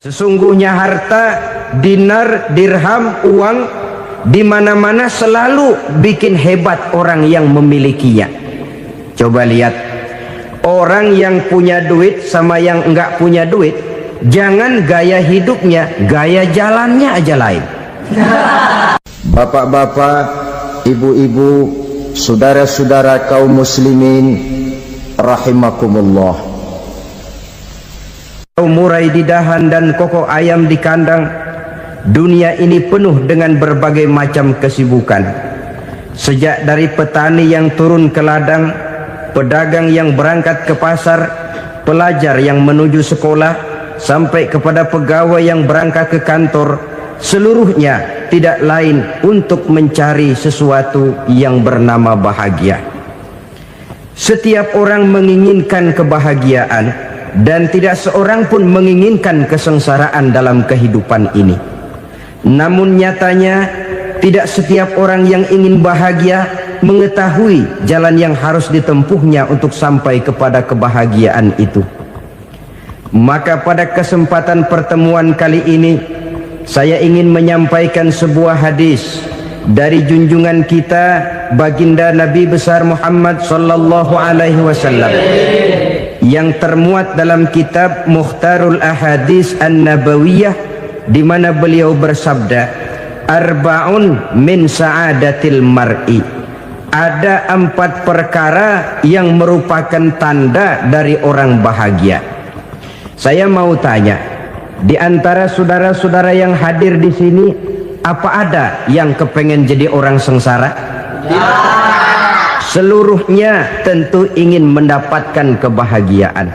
Sesungguhnya harta, dinar, dirham, uang di mana-mana selalu bikin hebat orang yang memilikinya. Coba lihat orang yang punya duit sama yang enggak punya duit, jangan gaya hidupnya, gaya jalannya aja lain. Bapak-bapak, ibu-ibu, saudara-saudara kaum muslimin rahimakumullah. Murai di dahan dan koko ayam di kandang. Dunia ini penuh dengan berbagai macam kesibukan. Sejak dari petani yang turun ke ladang, pedagang yang berangkat ke pasar, pelajar yang menuju sekolah, sampai kepada pegawai yang berangkat ke kantor, seluruhnya tidak lain untuk mencari sesuatu yang bernama bahagia. Setiap orang menginginkan kebahagiaan, dan tidak seorang pun menginginkan kesengsaraan dalam kehidupan ini. Namun nyatanya tidak setiap orang yang ingin bahagia mengetahui jalan yang harus ditempuhnya untuk sampai kepada kebahagiaan itu. Maka pada kesempatan pertemuan kali ini saya ingin menyampaikan sebuah hadis dari junjungan kita baginda Nabi besar Muhammad sallallahu alaihi wasallam yang termuat dalam kitab Mukhtarul Ahadits An-Nabawiyah, di mana beliau bersabda, arba'un min sa'adatil mar'i. Ada 4 perkara yang merupakan tanda dari orang bahagia. Saya mau tanya, di antara saudara-saudara yang hadir di sini, apa ada yang kepengen jadi orang sengsara? Ya. Seluruhnya tentu ingin mendapatkan kebahagiaan.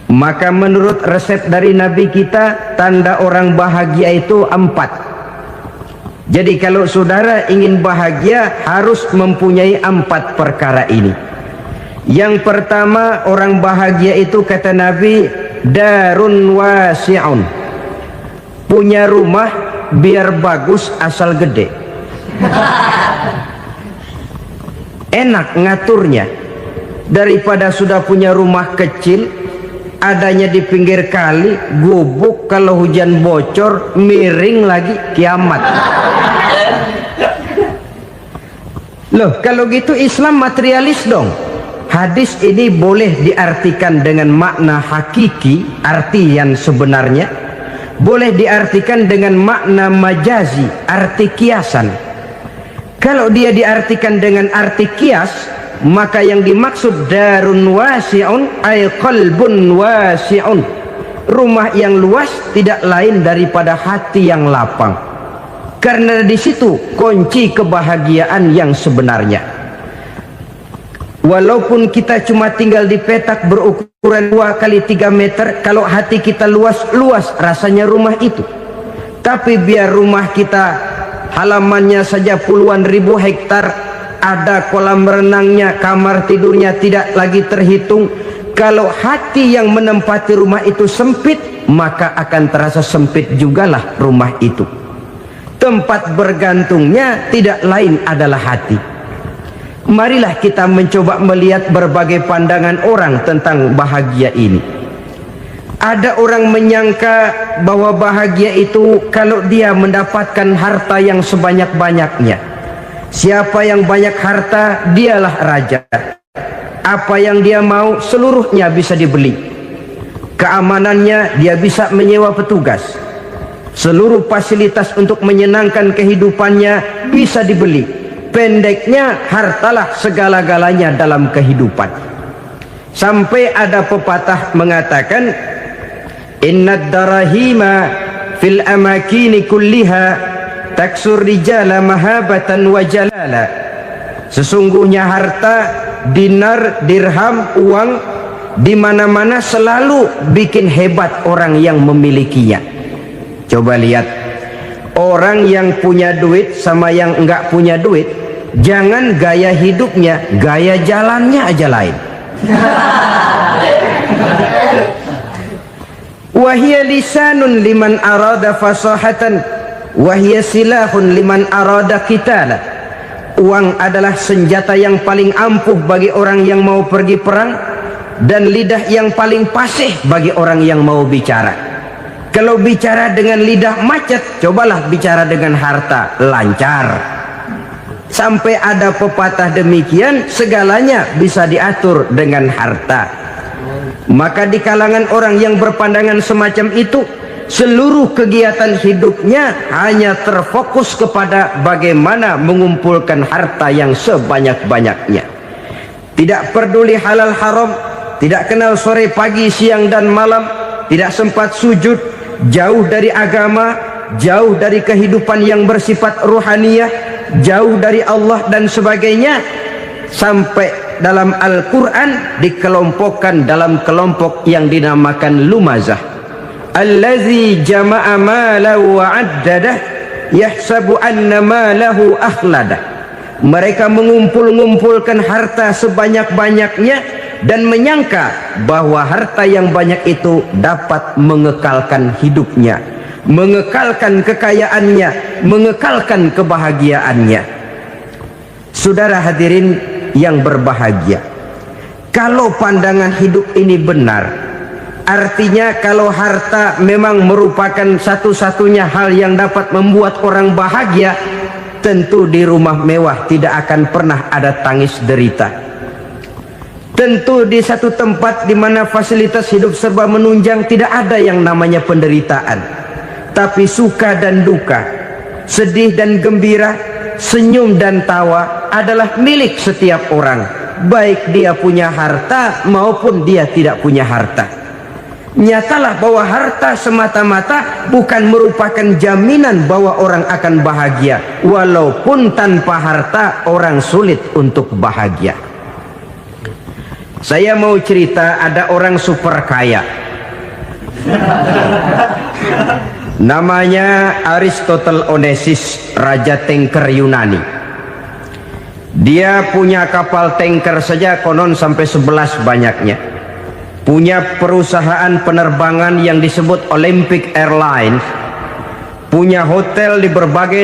Maka menurut resep dari Nabi kita, tanda orang bahagia itu 4. Jadi kalau saudara ingin bahagia, harus mempunyai 4 perkara ini. Yang pertama, orang bahagia itu kata Nabi, darun wasi'un. Punya rumah biar bagus asal gede. Enak ngaturnya daripada sudah punya rumah kecil adanya di pinggir kali, gubuk, kalau hujan bocor miring lagi, kiamat. Loh, kalau gitu Islam materialis dong. Hadis ini boleh diartikan dengan makna hakiki, arti yang sebenarnya, boleh diartikan dengan makna majazi, arti kiasan. Kalau dia diartikan dengan arti kias, maka yang dimaksud darun wasi'un ay qalbun wasi'un. Rumah yang luas tidak lain daripada hati yang lapang. Karena di situ kunci kebahagiaan yang sebenarnya. Walaupun kita cuma tinggal di petak berukuran 2 kali 3 meter, kalau hati kita luas-luas rasanya rumah itu. Tapi biar rumah kita halamannya saja puluhan ribu hektar, ada kolam renangnya, kamar tidurnya tidak lagi terhitung. Kalau hati yang menempati rumah itu sempit, maka akan terasa sempit jugalah rumah itu. Tempat bergantungnya tidak lain adalah hati. Marilah kita mencoba melihat berbagai pandangan orang tentang bahagia ini. Ada orang menyangka bahwa bahagia itu kalau dia mendapatkan harta yang sebanyak-banyaknya. Siapa yang banyak harta, dialah raja. Apa yang dia mau, seluruhnya bisa dibeli. Keamanannya, dia bisa menyewa petugas. Seluruh fasilitas untuk menyenangkan kehidupannya bisa dibeli. Pendeknya, hartalah segala-galanya dalam kehidupan. Sampai ada pepatah mengatakan, innad darahima fil amakini kulliha taksur rijala mahabatan wa jalala. Sesungguhnya harta, dinar, dirham, uang di mana-mana selalu bikin hebat orang yang memilikinya. Coba lihat orang yang punya duit sama yang enggak punya duit, jangan gaya hidupnya, gaya jalannya aja lain. Wahia lisanun liman arada fasahatan, wahia silahun liman arada qitala. Uang adalah senjata yang paling ampuh bagi orang yang mau pergi perang, dan lidah yang paling fasih bagi orang yang mau bicara. Kalau bicara dengan lidah macet, cobalah bicara dengan harta, lancar. Sampai ada pepatah demikian, segalanya bisa diatur dengan harta. Maka di kalangan orang yang berpandangan semacam itu, seluruh kegiatan hidupnya hanya terfokus kepada bagaimana mengumpulkan harta yang sebanyak-banyaknya. Tidak peduli halal haram, tidak kenal sore pagi siang dan malam, tidak sempat sujud, jauh dari agama, jauh dari kehidupan yang bersifat ruhaniyah, jauh dari Allah dan sebagainya. Sampai dalam Al-Quran dikelompokkan dalam kelompok yang dinamakan lumazah. Allazi jama'a malahu wa 'addadah yahsabu anna malahu akhladah. Mereka mengumpul-ngumpulkan harta sebanyak-banyaknya dan menyangka bahwa harta yang banyak itu dapat mengekalkan hidupnya, mengekalkan kekayaannya, mengekalkan kebahagiaannya. Saudara hadirin yang berbahagia, kalau pandangan hidup ini benar, artinya kalau harta memang merupakan satu-satunya hal yang dapat membuat orang bahagia, tentu di rumah mewah tidak akan pernah ada tangis derita. Tentu di satu tempat di mana fasilitas hidup serba menunjang tidak ada yang namanya penderitaan. Tapi suka dan duka, sedih dan gembira, senyum dan tawa adalah milik setiap orang, baik dia punya harta maupun dia tidak punya harta. Nyatalah bahwa harta semata-mata bukan merupakan jaminan bahwa orang akan bahagia. Walaupun tanpa harta orang sulit untuk bahagia. Saya mau cerita, ada orang super kaya, namanya Aristotle Onesius, raja tanker Yunani. Dia punya kapal tanker saja konon sampai 11 banyaknya. Punya perusahaan penerbangan yang disebut Olympic Airlines, punya hotel di berbagai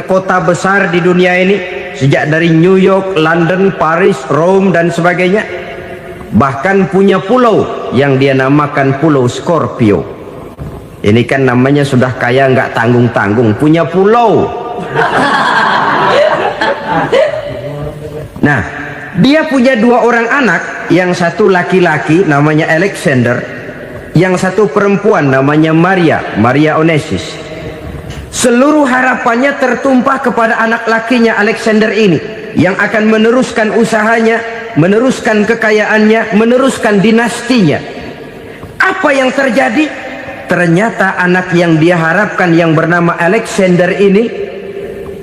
kota besar di dunia ini, sejak dari New York, London, Paris, Rome dan sebagainya. Bahkan punya pulau yang dia namakan Pulau Scorpio. Ini kan namanya sudah kaya nggak tanggung-tanggung, punya pulau. Nah, dia punya 2 orang anak, yang satu laki-laki namanya Alexander, yang satu perempuan namanya Maria Onesius. Seluruh harapannya tertumpah kepada anak lakinya Alexander ini, yang akan meneruskan usahanya, meneruskan kekayaannya, meneruskan dinastinya. Apa yang terjadi? Ternyata anak yang dia harapkan yang bernama Alexander ini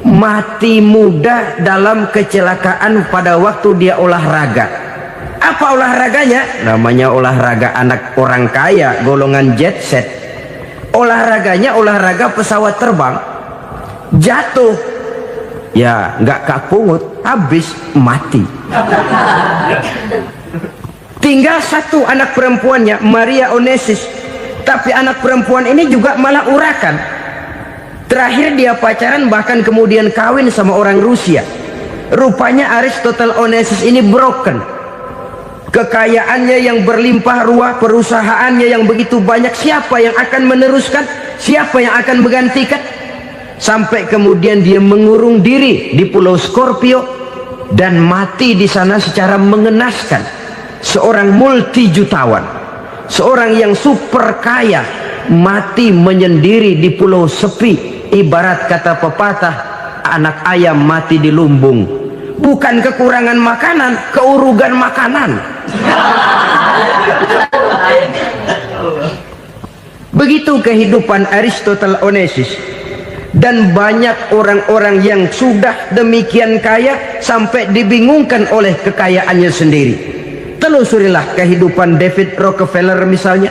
mati muda dalam kecelakaan pada waktu dia olahraga. Apa olahraganya? Namanya olahraga anak orang kaya, golongan jet set. Olahraganya olahraga pesawat terbang. Jatuh, ya nggak kapungut, habis mati. Tinggal satu anak perempuannya, Maria Onesius. Tapi anak perempuan ini juga malah urakan. Terakhir dia pacaran, bahkan kemudian kawin sama orang Rusia. Rupanya Aristotle Onesius ini broken. Kekayaannya yang berlimpah ruah, perusahaannya yang begitu banyak, siapa yang akan meneruskan? Siapa yang akan menggantikan? Sampai kemudian dia mengurung diri di Pulau Scorpio dan mati di sana secara mengenaskan. Seorang multi jutawan, seorang yang super kaya, mati menyendiri di pulau sepi. Ibarat kata pepatah, anak ayam mati di lumbung. Bukan kekurangan makanan, keurugan makanan. Begitu kehidupan Aristotle Onesius. Dan banyak orang-orang yang sudah demikian kaya sampai dibingungkan oleh kekayaannya sendiri. Telusurilah kehidupan David Rockefeller misalnya,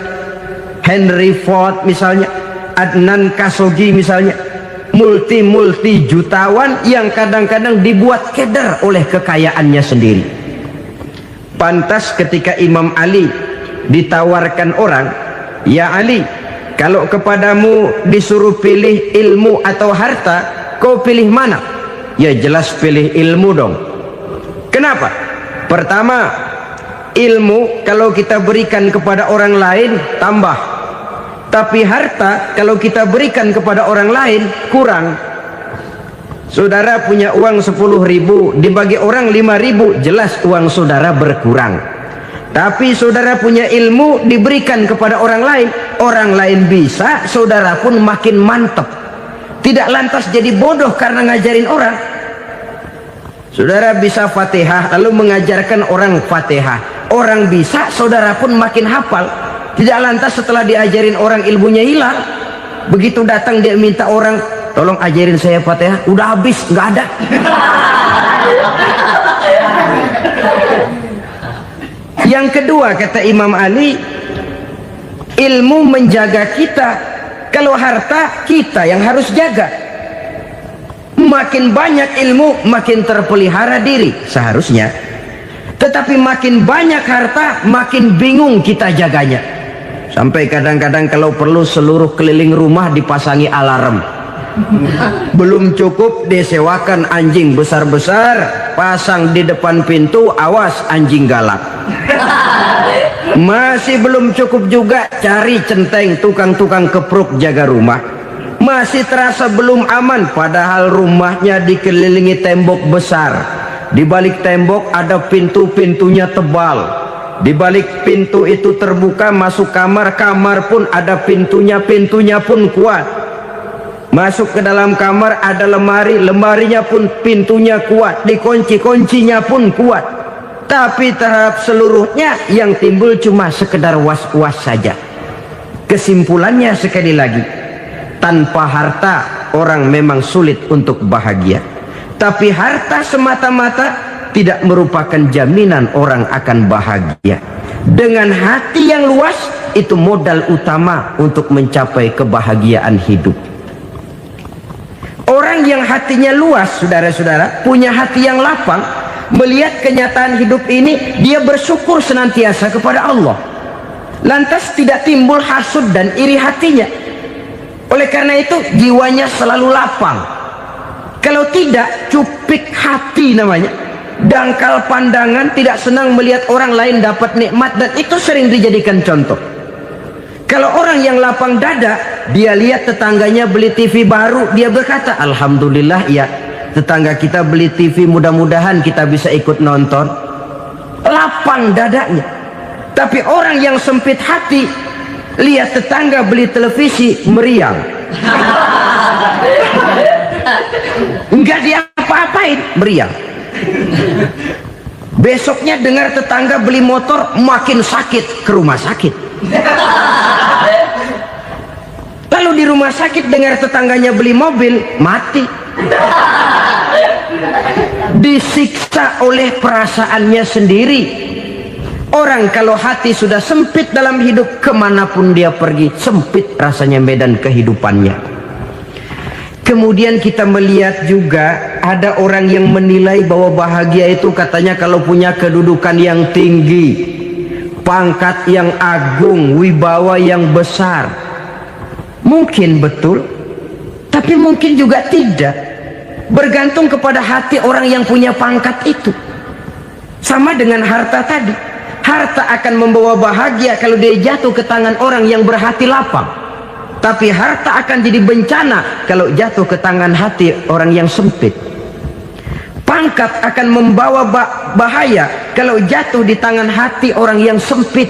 Henry Ford misalnya, Adnan Khashoggi misalnya. Multi jutawan yang kadang-kadang dibuat keder oleh kekayaannya sendiri. Pantas ketika Imam Ali ditawarkan orang, "Ya Ali, kalau kepadamu disuruh pilih ilmu atau harta, kau pilih mana?" Ya jelas pilih ilmu dong. Kenapa? Pertama, ilmu kalau kita berikan kepada orang lain tambah. Tapi harta kalau kita berikan kepada orang lain kurang. Saudara punya uang 10.000, dibagi orang 5.000, jelas uang saudara berkurang. Tapi saudara punya ilmu, diberikan kepada orang lain bisa, saudara pun makin mantep. Tidak lantas jadi bodoh karena ngajarin orang. Saudara bisa Fatihah lalu mengajarkan orang Fatihah, orang bisa, saudara pun makin hafal. Tidak lantas setelah diajarin orang ilmunya hilang. Begitu datang dia minta orang, tolong ajarin saya Fatihah, udah habis, nggak ada. Yang kedua kata Imam Ali, ilmu menjaga kita. Kalau harta kita yang harus jaga. Makin banyak ilmu makin terpelihara diri seharusnya. Tetapi makin banyak harta makin bingung kita jaganya. Sampai kadang-kadang kalau perlu seluruh keliling rumah dipasangi alarm. Belum cukup disewakan anjing besar-besar, pasang di depan pintu, awas anjing galak. Masih belum cukup juga, cari centeng tukang-tukang kepruk jaga rumah. Masih terasa belum aman, padahal rumahnya dikelilingi tembok besar. Di balik tembok ada pintu-pintunya tebal. Di balik pintu itu terbuka masuk kamar, kamar pun ada pintunya, pintunya pun kuat. Masuk ke dalam kamar ada lemari, lemarinya pun pintunya kuat, dikunci, kuncinya pun kuat. Tapi terhadap seluruhnya yang timbul cuma sekedar was-was saja. Kesimpulannya sekali lagi, tanpa harta orang memang sulit untuk bahagia. Tapi harta semata-mata tidak merupakan jaminan orang akan bahagia. Dengan hati yang luas, itu modal utama untuk mencapai kebahagiaan hidup. Orang yang hatinya luas, saudara-saudara, punya hati yang lapang, melihat kenyataan hidup ini, dia bersyukur senantiasa kepada Allah. Lantas tidak timbul hasud dan iri hatinya. Oleh karena itu jiwanya selalu lapang. Kalau tidak, cupik hati namanya, dangkal pandangan, tidak senang melihat orang lain dapat nikmat, dan itu sering dijadikan contoh. Kalau orang yang lapang dada, dia lihat tetangganya beli TV baru, dia berkata, alhamdulillah ya, tetangga kita beli TV, mudah-mudahan kita bisa ikut nonton. Lapang dadanya. Tapi orang yang sempit hati, lihat tetangga beli televisi, meriang. Enggak diapa-apain, meriang. Besoknya dengar tetangga beli motor, makin sakit, ke rumah sakit. Lalu di rumah sakit dengar tetangganya beli mobil, mati. Disiksa oleh perasaannya sendiri. Orang kalau hati sudah sempit dalam hidup, kemanapun dia pergi, sempit rasanya medan kehidupannya. Kemudian kita melihat juga ada orang yang menilai bahwa bahagia itu katanya kalau punya kedudukan yang tinggi, pangkat yang agung, wibawa yang besar. Mungkin betul, tapi mungkin juga tidak. Bergantung kepada hati orang yang punya pangkat itu. Sama dengan harta tadi. Harta akan membawa bahagia kalau dia jatuh ke tangan orang yang berhati lapang. Tapi harta akan jadi bencana kalau jatuh ke tangan hati orang yang sempit. Pangkat akan membawa bahaya kalau jatuh di tangan hati orang yang sempit.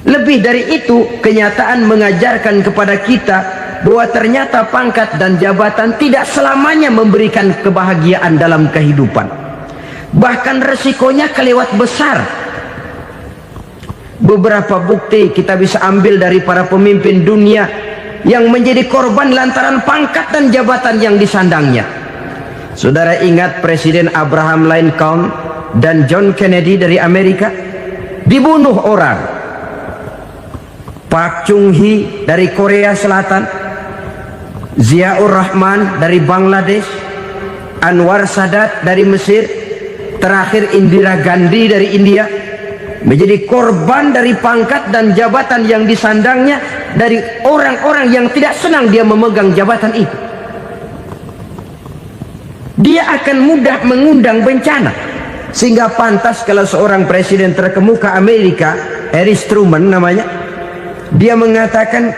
Lebih dari itu, kenyataan mengajarkan kepada kita bahwa ternyata pangkat dan jabatan tidak selamanya memberikan kebahagiaan dalam kehidupan. Bahkan resikonya kelewat besar. Beberapa bukti kita bisa ambil dari para pemimpin dunia yang menjadi korban lantaran pangkat dan jabatan yang disandangnya. Saudara ingat Presiden Abraham Lincoln dan John Kennedy dari Amerika? Dibunuh orang. Park Chung-hee dari Korea Selatan, Ziaur Rahman dari Bangladesh, Anwar Sadat dari Mesir, terakhir Indira Gandhi dari India, menjadi korban dari pangkat dan jabatan yang disandangnya dari orang-orang yang tidak senang dia memegang jabatan itu. Dia akan mudah mengundang bencana, sehingga pantas kalau seorang presiden terkemuka Amerika, Harry Truman namanya, Dia mengatakan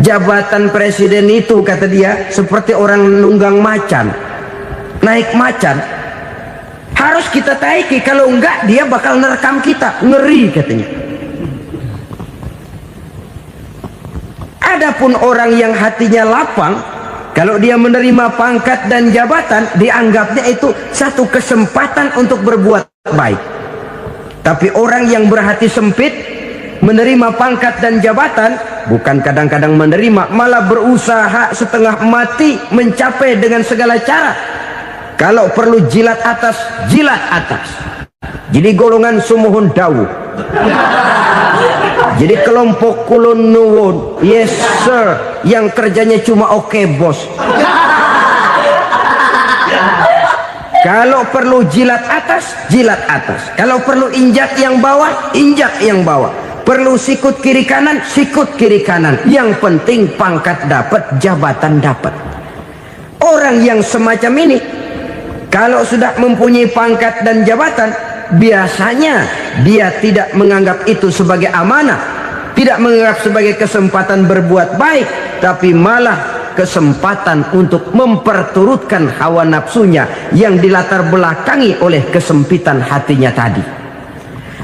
jabatan presiden itu, kata dia, seperti orang nunggang macan, naik macan. Harus kita taiki, kalau enggak dia bakal nerekam kita. Ngeri katanya. Adapun orang yang hatinya lapang, kalau dia menerima pangkat dan jabatan, dianggapnya itu satu kesempatan untuk berbuat baik. Tapi orang yang berhati sempit, menerima pangkat dan jabatan, bukan kadang-kadang menerima, malah berusaha setengah mati mencapai dengan segala cara. Kalau perlu jilat atas, jilat atas. Jadi golongan sumuhun dawuh. Jadi kelompok kulon nuwun, yes sir, yang kerjanya cuma oke bos. Kalau perlu jilat atas, jilat atas. Kalau perlu injak yang bawah, injak yang bawah. Perlu sikut kiri kanan, sikut kiri kanan. Yang penting pangkat dapat, jabatan dapat. Orang yang semacam ini, kalau sudah mempunyai pangkat dan jabatan, biasanya dia tidak menganggap itu sebagai amanah, tidak menganggap sebagai kesempatan berbuat baik, tapi malah kesempatan untuk memperturutkan hawa nafsunya yang dilatar belakangi oleh kesempitan hatinya tadi.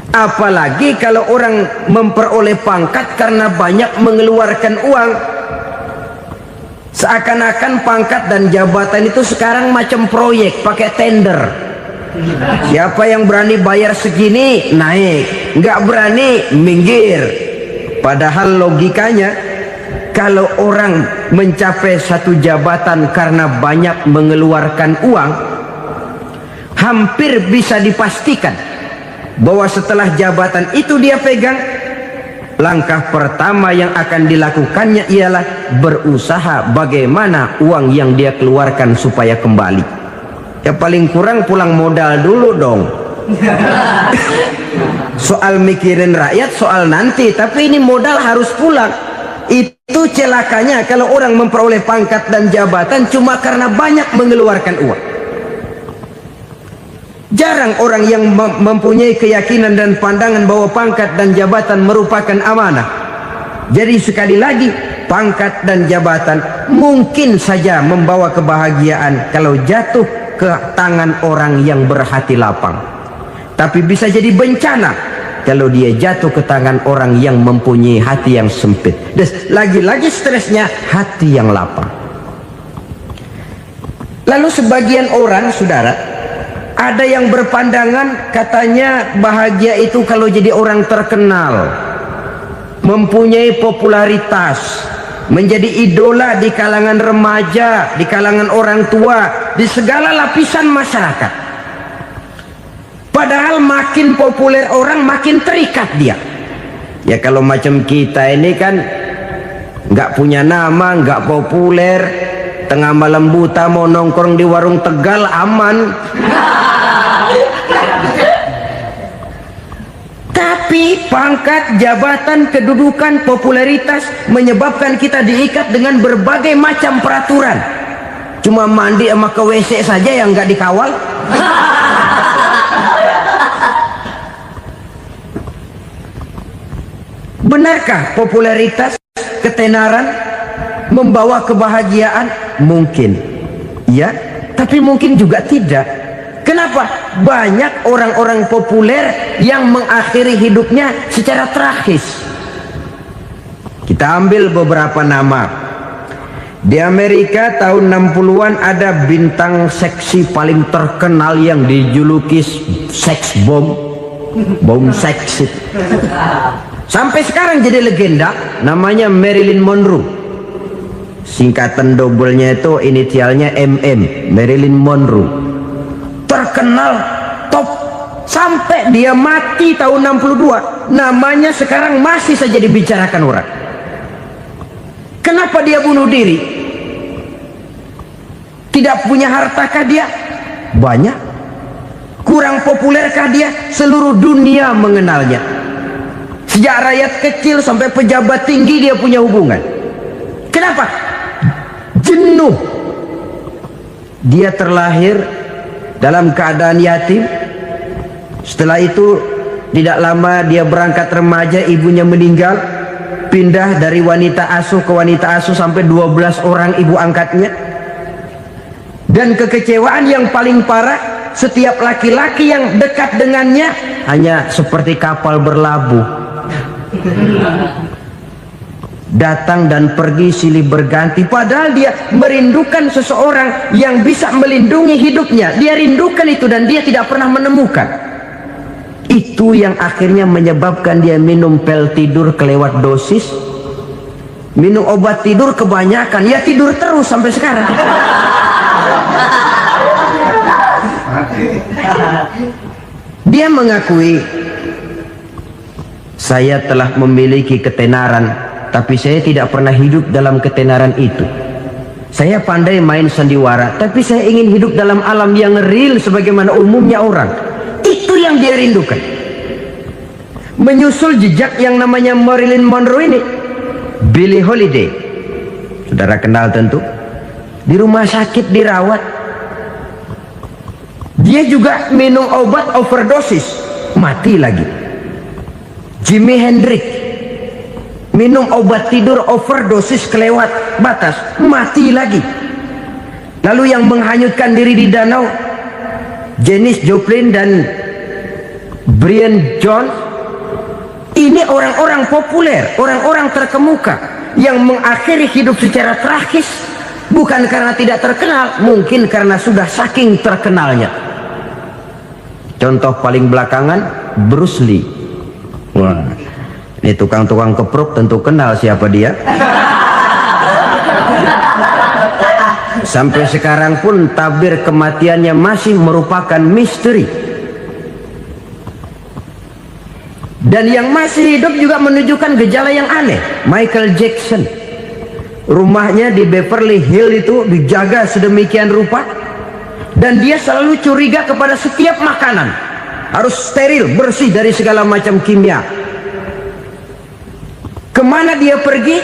Apalagi kalau orang memperoleh pangkat karena banyak mengeluarkan uang. Seakan-akan pangkat dan jabatan itu sekarang macam proyek, pakai tender. Siapa yang berani bayar segini, naik. Nggak berani, minggir. Padahal logikanya, kalau orang mencapai satu jabatan karena banyak mengeluarkan uang, hampir bisa dipastikan bahwa setelah jabatan itu dia pegang, langkah pertama yang akan dilakukannya ialah berusaha bagaimana uang yang dia keluarkan supaya kembali. Ya paling kurang pulang modal dulu dong. Soal mikirin rakyat soal nanti, tapi ini modal harus pulang. Itu celakanya kalau orang memperoleh pangkat dan jabatan cuma karena banyak mengeluarkan uang. Jarang orang yang mempunyai keyakinan dan pandangan bahwa pangkat dan jabatan merupakan amanah. Jadi sekali lagi, pangkat dan jabatan mungkin saja membawa kebahagiaan kalau jatuh ke tangan orang yang berhati lapang. Tapi bisa jadi bencana kalau dia jatuh ke tangan orang yang mempunyai hati yang sempit. Dan lagi-lagi stresnya hati yang lapang. Lalu sebagian orang, saudara, ada yang berpandangan katanya bahagia itu kalau jadi orang terkenal, mempunyai popularitas, menjadi idola di kalangan remaja, di kalangan orang tua, di segala lapisan masyarakat. Padahal makin populer orang, makin terikat dia. Ya kalau macam kita ini kan nggak punya nama, nggak populer, tengah malam buta mau nongkrong di warung Tegal aman. Tapi pangkat, jabatan, kedudukan, popularitas menyebabkan kita diikat dengan berbagai macam peraturan. Cuma mandi sama ke WC saja yang nggak dikawal. Benarkah popularitas, ketenaran membawa kebahagiaan? Mungkin, ya, tapi mungkin juga tidak. Kenapa? Banyak orang-orang populer yang mengakhiri hidupnya secara tragis. Kita ambil beberapa nama. Di Amerika tahun 60-an ada bintang seksi paling terkenal yang dijuluki seks bom. Bom seks. Sampai sekarang jadi legenda, namanya Marilyn Monroe. Singkatan doublenya itu inisialnya MM, Marilyn Monroe. Terkenal, top, sampai dia mati tahun 62. Namanya sekarang masih saja dibicarakan orang. Kenapa dia bunuh diri? Tidak punya hartakah dia? Banyak. Kurang populerkah dia? Seluruh dunia mengenalnya. Sejak rakyat kecil sampai pejabat tinggi dia punya hubungan. Kenapa? Jenuh. Dia terlahir dalam keadaan yatim. Setelah itu tidak lama dia berangkat remaja, ibunya meninggal. pindah dari wanita asuh ke wanita asuh sampai 12 orang ibu angkatnya. Dan kekecewaan yang paling parah, setiap laki-laki yang dekat dengannya hanya seperti kapal berlabuh, datang dan pergi silih berganti, padahal dia merindukan seseorang yang bisa melindungi hidupnya. Dia rindukan itu dan dia tidak pernah menemukan. Itu yang akhirnya menyebabkan dia minum pil tidur kelewat dosis, minum obat tidur kebanyakan, ya tidur terus sampai sekarang. Dia mengakui, saya telah memiliki ketenaran, tapi saya tidak pernah hidup dalam ketenaran itu. Saya pandai main sandiwara, tapi saya ingin hidup dalam alam yang real sebagaimana umumnya orang. Itu yang dia rindukan. Menyusul jejak yang namanya Marilyn Monroe ini, Billie Holiday, saudara kenal tentu, di rumah sakit dirawat. Dia juga minum obat overdosis, mati lagi. Jimi Hendrix minum obat tidur overdosis kelewat batas, mati lagi. Lalu yang menghanyutkan diri di danau, Janis Joplin dan Brian Jones. Ini orang-orang populer, orang-orang terkemuka yang mengakhiri hidup secara tragis, bukan karena tidak terkenal, mungkin karena sudah saking terkenalnya. Contoh paling belakangan, Bruce Lee. Wah, ini tukang-tukang kepruk tentu kenal siapa dia. Sampai sekarang pun tabir kematiannya masih merupakan misteri. Dan yang masih hidup juga menunjukkan gejala yang aneh. Michael Jackson, rumahnya di Beverly Hills itu dijaga sedemikian rupa, dan dia selalu curiga kepada setiap makanan harus steril, bersih dari segala macam kimia. Kemana dia pergi,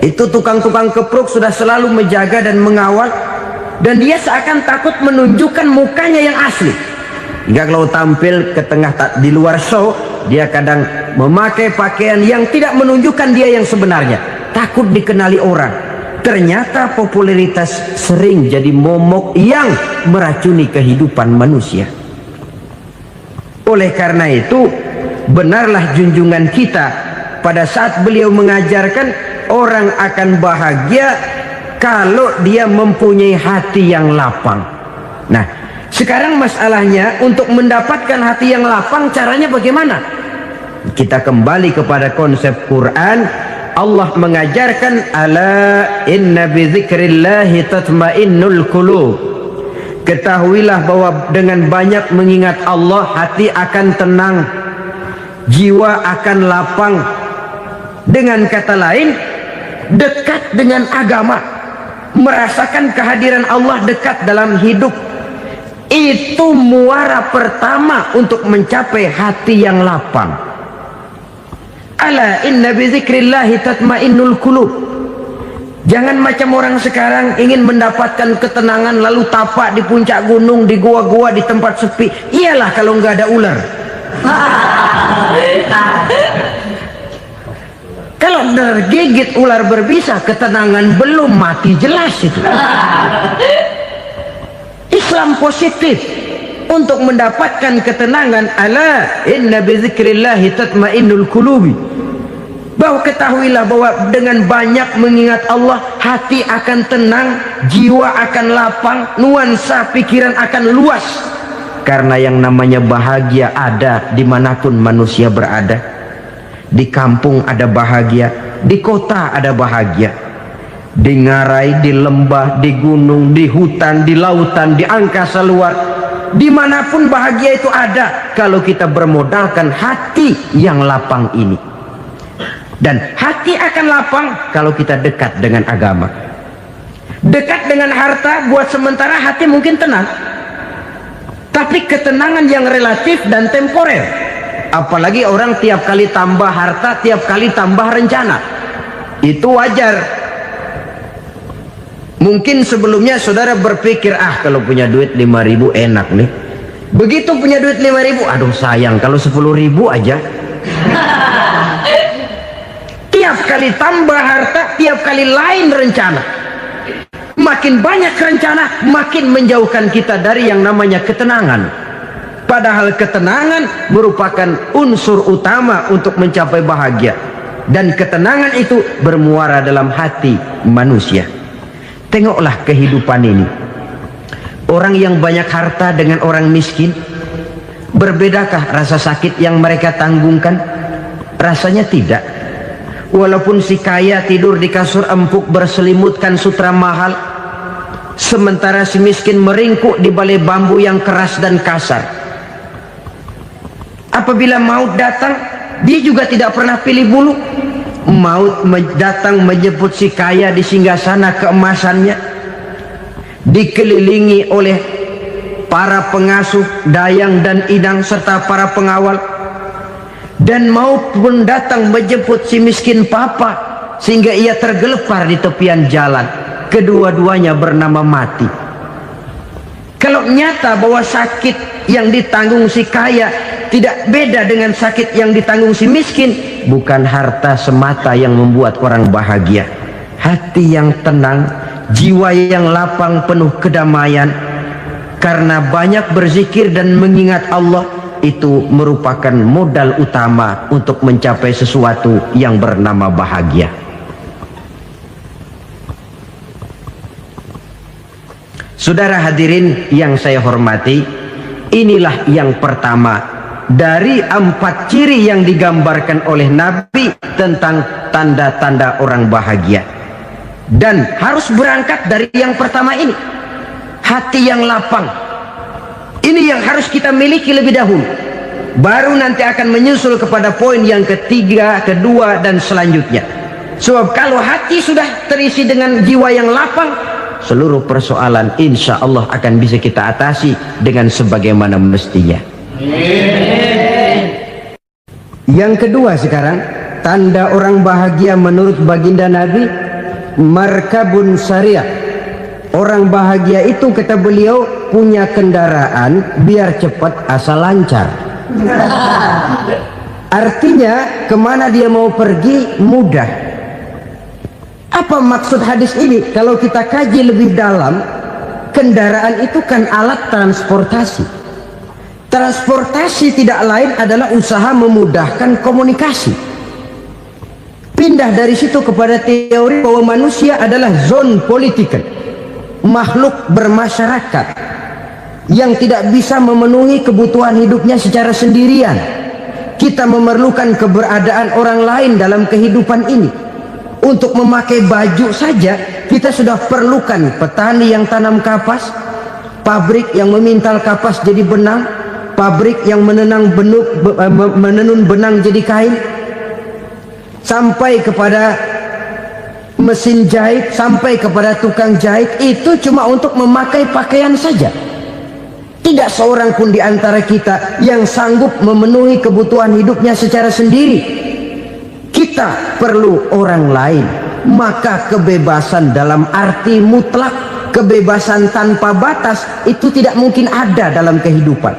itu tukang-tukang kepruk sudah selalu menjaga dan mengawal, dan dia seakan takut menunjukkan mukanya yang asli. Hingga kalau tampil ke tengah di luar show, dia kadang memakai pakaian yang tidak menunjukkan dia yang sebenarnya, takut dikenali orang. Ternyata popularitas sering jadi momok yang meracuni kehidupan manusia. Oleh karena itu, benarlah junjungan kita pada saat beliau mengajarkan orang akan bahagia kalau dia mempunyai hati yang lapang. Nah, sekarang masalahnya untuk mendapatkan hati yang lapang, caranya bagaimana? Kita kembali kepada konsep Quran. Allah mengajarkan, ala inna bidzikrillahi tatmainnul qulub. Ketahuilah bahwa dengan banyak mengingat Allah, hati akan tenang, jiwa akan lapang. Dengan kata lain, dekat dengan agama, merasakan kehadiran Allah dekat dalam hidup. Itu muara pertama untuk mencapai hati yang lapang. Ala inna bizikrillahi tatmainnul qulub. Jangan macam orang sekarang ingin mendapatkan ketenangan lalu tapak di puncak gunung, di gua-gua, di tempat sepi. Iyalah kalau nggak ada ular. Kalau tergigit ular berbisa, ketenangan belum, mati jelas itu. Islam positif untuk mendapatkan ketenangan. Ala inna bizikrillahi tatmainnul qulubi. Bahwa ketahuilah bahwa dengan banyak mengingat Allah, hati akan tenang, jiwa akan lapang, nuansa pikiran akan luas. Karena yang namanya bahagia ada dimanapun manusia berada. Di kampung ada bahagia, di kota ada bahagia, di ngarai, di lembah, di gunung, di hutan, di lautan, di angkasa luar, dimanapun bahagia itu ada kalau kita bermodalkan hati yang lapang ini. Dan hati akan lapang kalau kita dekat dengan agama. Dekat dengan harta buat sementara hati mungkin tenang, tapi ketenangan yang relatif dan temporer. Apalagi orang tiap kali tambah harta, tiap kali tambah rencana, itu wajar. Mungkin sebelumnya saudara berpikir, kalau punya duit 5.000 enak nih. Begitu punya duit 5.000, aduh sayang kalau 10.000 aja. Tiap Tiap kali tambah harta, tiap kali lain rencana. Makin banyak rencana, makin menjauhkan kita dari yang namanya ketenangan. Padahal ketenangan merupakan unsur utama untuk mencapai bahagia. Dan ketenangan itu bermuara dalam hati manusia. Tengoklah kehidupan ini. Orang yang banyak harta dengan orang miskin, berbedakah rasa sakit yang mereka tanggungkan? Rasanya tidak. Walaupun si kaya tidur di kasur empuk berselimutkan sutra mahal, sementara si miskin meringkuk di balai bambu yang keras dan kasar. Apabila maut datang, dia juga tidak pernah pilih bulu. Maut datang menjemput si kaya di singgasana keemasannya, dikelilingi oleh para pengasuh, dayang dan inang serta para pengawal. Dan maut pun datang menjemput si miskin papa, sehingga ia tergelepar di tepian jalan. Kedua-duanya bernama mati. Kalau nyata bahwa sakit yang ditanggung si kaya tidak beda dengan sakit yang ditanggung si miskin, bukan harta semata yang membuat orang bahagia. Hati yang tenang, jiwa yang lapang penuh kedamaian karena banyak berzikir dan mengingat Allah, itu merupakan modal utama untuk mencapai sesuatu yang bernama bahagia. Saudara hadirin yang saya hormati, inilah yang pertama dari 4 ciri yang digambarkan oleh Nabi tentang tanda-tanda orang bahagia. Dan harus berangkat dari yang pertama ini, hati yang lapang. Ini yang harus kita miliki lebih dahulu. Baru nanti akan menyusul kepada poin yang ketiga, kedua, dan selanjutnya. Sebab kalau hati sudah terisi dengan jiwa yang lapang, seluruh persoalan insya Allah akan bisa kita atasi dengan sebagaimana mestinya. Yang kedua sekarang, tanda orang bahagia menurut baginda Nabi, markabun syariah. Orang bahagia itu, kata beliau, punya kendaraan biar cepat asal lancar. Artinya kemana dia mau pergi mudah. Apa maksud hadis ini? Kalau kita kaji lebih dalam, kendaraan itu kan alat transportasi. Transportasi tidak lain adalah usaha memudahkan komunikasi. Pindah dari situ kepada teori bahwa manusia adalah zon political, makhluk bermasyarakat yang tidak bisa memenuhi kebutuhan hidupnya secara sendirian. Kita memerlukan keberadaan orang lain dalam kehidupan ini. Untuk memakai baju saja kita sudah perlukan petani yang tanam kapas, pabrik yang memintal kapas jadi benang, pabrik yang menenun benang jadi kain, sampai kepada mesin jahit, sampai kepada tukang jahit. Itu cuma untuk memakai pakaian saja. Tidak seorang pun di antara kita yang sanggup memenuhi kebutuhan hidupnya secara sendiri. Kita perlu orang lain. Maka kebebasan dalam arti mutlak, kebebasan tanpa batas, itu tidak mungkin ada dalam kehidupan.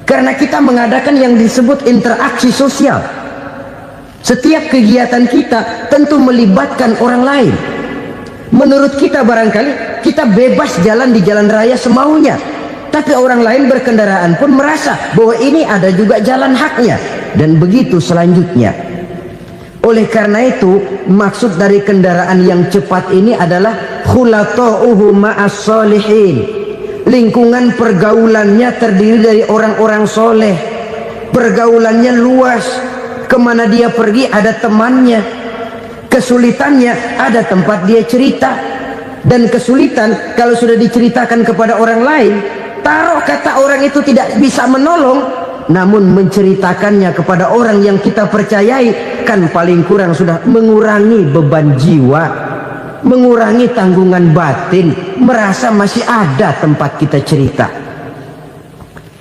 Karena kita mengadakan yang disebut interaksi sosial. Setiap kegiatan kita tentu melibatkan orang lain. Menurut kita barangkali kita bebas jalan di jalan raya semaunya, tapi orang lain berkendaraan pun merasa bahwa ini ada juga jalan haknya, dan begitu selanjutnya. Oleh karena itu, maksud dari kendaraan yang cepat ini adalah khulata'uhu ma'as solihin. Lingkungan pergaulannya terdiri dari orang-orang soleh. Pergaulannya luas. Kemana dia pergi ada temannya. Kesulitannya ada tempat dia cerita. Dan kesulitan kalau sudah diceritakan kepada orang lain, taruh kata orang itu tidak bisa menolong, namun menceritakannya kepada orang yang kita percayai, kan paling kurang sudah mengurangi beban jiwa, mengurangi tanggungan batin, merasa masih ada tempat kita cerita.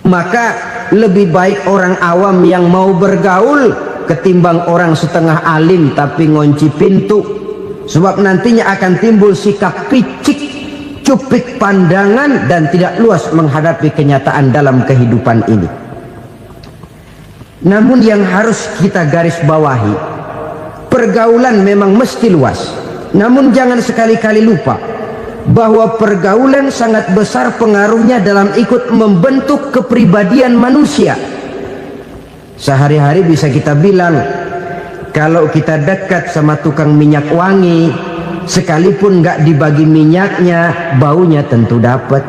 Maka lebih baik orang awam yang mau bergaul ketimbang orang setengah alim tapi ngunci pintu. Sebab nantinya akan timbul sikap picik, cupik pandangan, dan tidak luas menghadapi kenyataan dalam kehidupan ini. Namun yang harus kita garis bawahi, pergaulan memang mesti luas, namun jangan sekali-kali lupa bahwa pergaulan sangat besar pengaruhnya dalam ikut membentuk kepribadian manusia. Sehari-hari bisa kita bilang, kalau kita dekat sama tukang minyak wangi, sekalipun nggak dibagi minyaknya, baunya tentu dapat.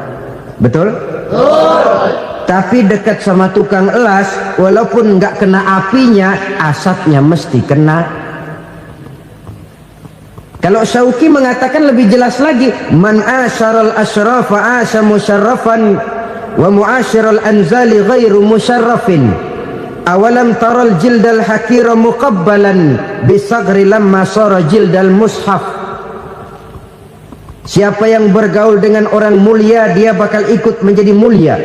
Betul? Tapi dekat sama tukang elas, walaupun nggak kena apinya, asapnya mesti kena. Kalau Syauqi mengatakan lebih jelas lagi, man asyaral asyrafa asa musyarrafan wa muasyiral anzali ghairu musyarrafin. Awalam taral jildal hakira muqabbalan bisagri lamma sara jildal mushaf. Siapa yang bergaul dengan orang mulia, dia bakal ikut menjadi mulia.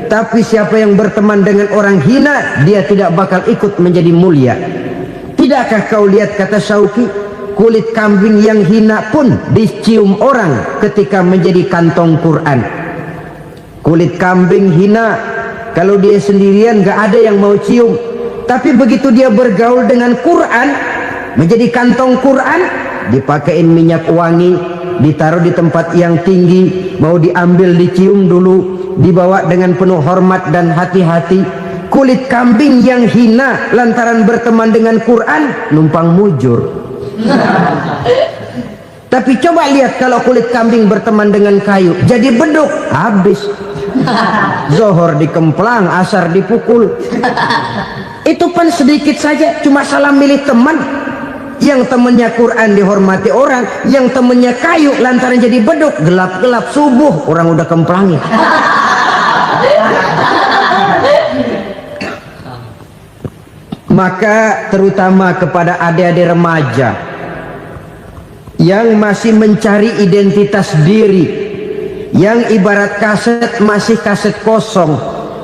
Tapi siapa yang berteman dengan orang hina, dia tidak bakal ikut menjadi mulia. Tidakkah kau lihat, kata Syauqi, kulit kambing yang hina pun dicium orang ketika menjadi kantong Quran. Kulit kambing hina, kalau dia sendirian gak ada yang mau cium. Tapi begitu dia bergaul dengan Quran, menjadi kantong Quran, dipakein minyak wangi, ditaruh di tempat yang tinggi, mau diambil dicium dulu, dibawa dengan penuh hormat dan hati-hati. Kulit kambing yang hina lantaran berteman dengan Quran, numpang mujur. Tapi coba lihat kalau kulit kambing berteman dengan kayu, jadi beduk, habis. Zohor dikemplang, asar dipukul. Itu pun sedikit saja, cuma salah milih teman. Yang temennya Quran dihormati orang, yang temennya kayu lantaran jadi beduk, gelap-gelap subuh orang udah kemplangi. Maka terutama kepada adik-adik remaja yang masih mencari identitas diri, yang ibarat kaset masih kaset kosong,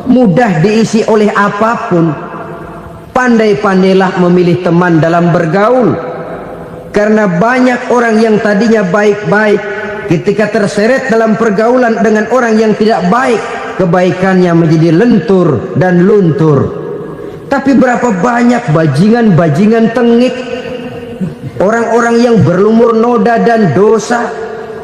mudah diisi oleh apapun, pandai-pandailah memilih teman dalam bergaul. Karena banyak orang yang tadinya baik-baik, ketika terseret dalam pergaulan dengan orang yang tidak baik, kebaikannya menjadi lentur dan luntur. Tapi berapa banyak bajingan-bajingan tengik, orang-orang yang berlumur noda dan dosa,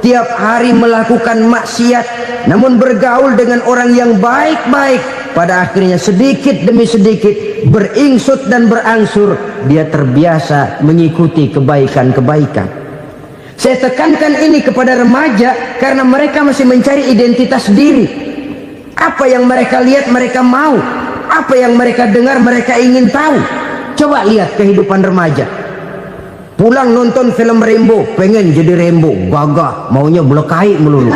tiap hari melakukan maksiat, namun bergaul dengan orang yang baik-baik, pada akhirnya sedikit demi sedikit beringsut dan berangsur dia terbiasa mengikuti kebaikan-kebaikan. Saya tekankan ini kepada remaja karena mereka masih mencari identitas diri. Apa yang mereka lihat mereka mau, apa yang mereka dengar mereka ingin tahu. Coba lihat kehidupan remaja. Pulang nonton film Rambo, pengen jadi Rambo, gagah, maunya belekai melulu.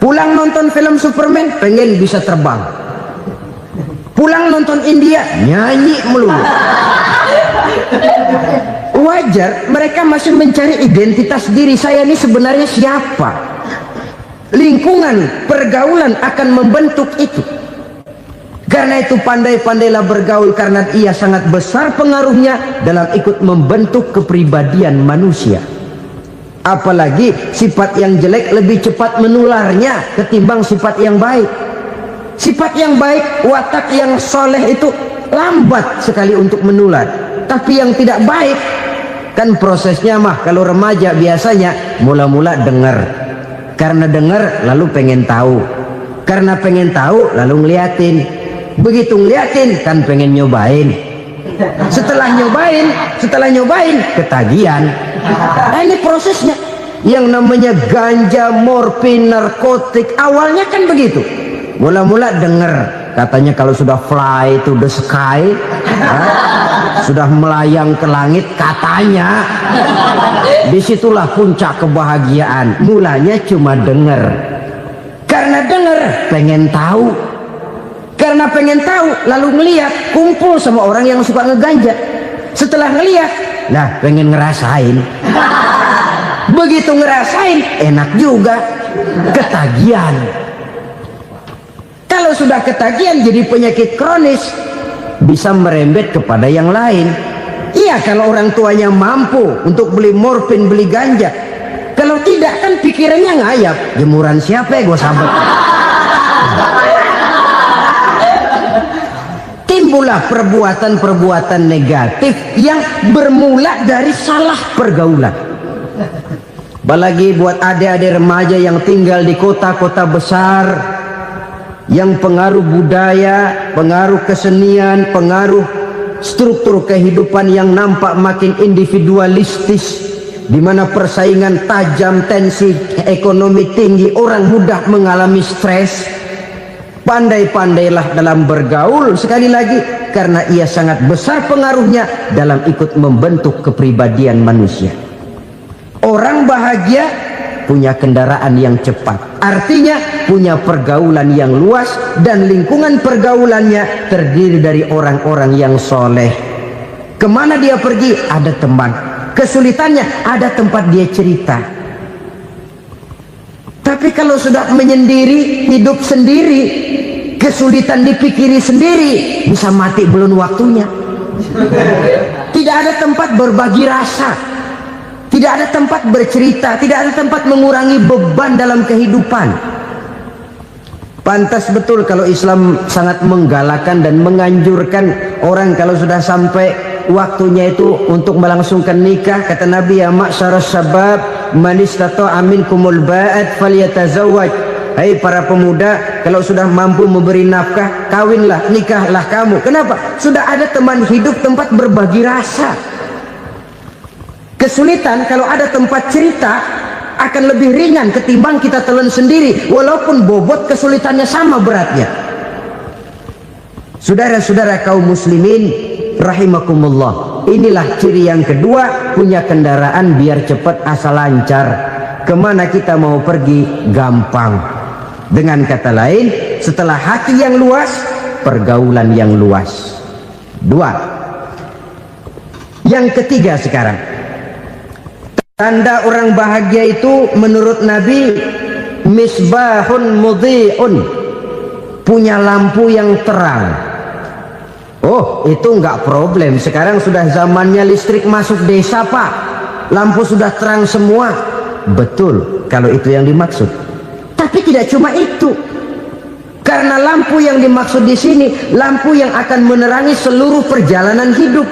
Pulang nonton film Superman, pengen bisa terbang. Pulang nonton India, nyanyi melulu. Wajar, mereka masih mencari identitas diri. Saya ini sebenarnya siapa? Lingkungan, pergaulan akan membentuk itu. Karena itu pandai-pandailah bergaul, karena ia sangat besar pengaruhnya dalam ikut membentuk kepribadian manusia. Apalagi sifat yang jelek lebih cepat menularnya ketimbang sifat yang baik. Sifat yang baik, watak yang soleh itu lambat sekali untuk menular. Tapi yang tidak baik, kan prosesnya mah kalau remaja biasanya mula-mula dengar. Karena dengar lalu pengen tahu. Karena pengen tahu lalu ngeliatin. Begitu ngeliatin kan pengen nyobain. Setelah nyobain ketagihan. Nah, ini prosesnya. Yang namanya ganja, morfin, narkotik, awalnya kan begitu. Mula-mula denger, katanya kalau sudah fly to the sky, sudah melayang ke langit, katanya disitulah puncak kebahagiaan. Mulanya cuma denger. Karena denger pengen tahu. Karena pengen tahu lalu ngeliat, kumpul sama orang yang suka ngeganja. Setelah ngeliat, nah pengen ngerasain. Begitu ngerasain enak juga, ketagihan. Kalau sudah ketagihan jadi penyakit kronis, bisa merembet kepada yang lain. Iya, kalau orang tuanya mampu untuk beli morfin, beli ganja. Kalau tidak kan pikirannya ngayap, jemuran siapa ya gue sabet. timbullah perbuatan-perbuatan negatif yang bermula dari salah pergaulan. Apalagi buat adik-adik remaja yang tinggal di kota-kota besar, yang pengaruh budaya, pengaruh kesenian, pengaruh struktur kehidupan yang nampak makin individualistis, di mana persaingan tajam, tensi ekonomi tinggi, orang mudah mengalami stres. Pandai-pandailah dalam bergaul, sekali lagi, karena ia sangat besar pengaruhnya dalam ikut membentuk kepribadian manusia. Orang bahagia punya kendaraan yang cepat, artinya punya pergaulan yang luas, dan lingkungan pergaulannya terdiri dari orang-orang yang soleh. Kemana dia pergi ada teman, kesulitannya ada tempat dia cerita. Tapi kalau sudah menyendiri, hidup sendiri, kesulitan dipikiri sendiri, bisa mati belum waktunya. Tidak ada tempat berbagi rasa, tidak ada tempat bercerita, tidak ada tempat mengurangi beban dalam kehidupan. Pantas betul kalau Islam sangat menggalakkan dan menganjurkan orang kalau sudah sampai waktunya itu untuk melangsungkan nikah. Kata Nabi, ya ma'syaras syabab man istata'a minkumul ba'at falyatazawwaj. Hai para pemuda, kalau sudah mampu memberi nafkah, kawinlah, nikahlah kamu. Kenapa? Sudah ada teman hidup, tempat berbagi rasa. Kesulitan kalau ada tempat cerita akan lebih ringan ketimbang kita telan sendiri, walaupun bobot kesulitannya sama beratnya. Saudara-saudara kaum muslimin rahimakumullah, inilah ciri yang kedua, punya kendaraan biar cepat asal lancar. Kemana kita mau pergi gampang. Dengan kata lain, setelah hati yang luas, pergaulan yang luas. Dua. Yang ketiga sekarang, tanda orang bahagia itu menurut Nabi, misbahun mudhi'un, punya lampu yang terang. Oh, itu enggak problem. Sekarang sudah zamannya listrik masuk desa, Pak. Lampu sudah terang semua. Betul, kalau itu yang dimaksud. Tapi tidak cuma itu. Karena lampu yang dimaksud di sini, lampu yang akan menerangi seluruh perjalanan hidup.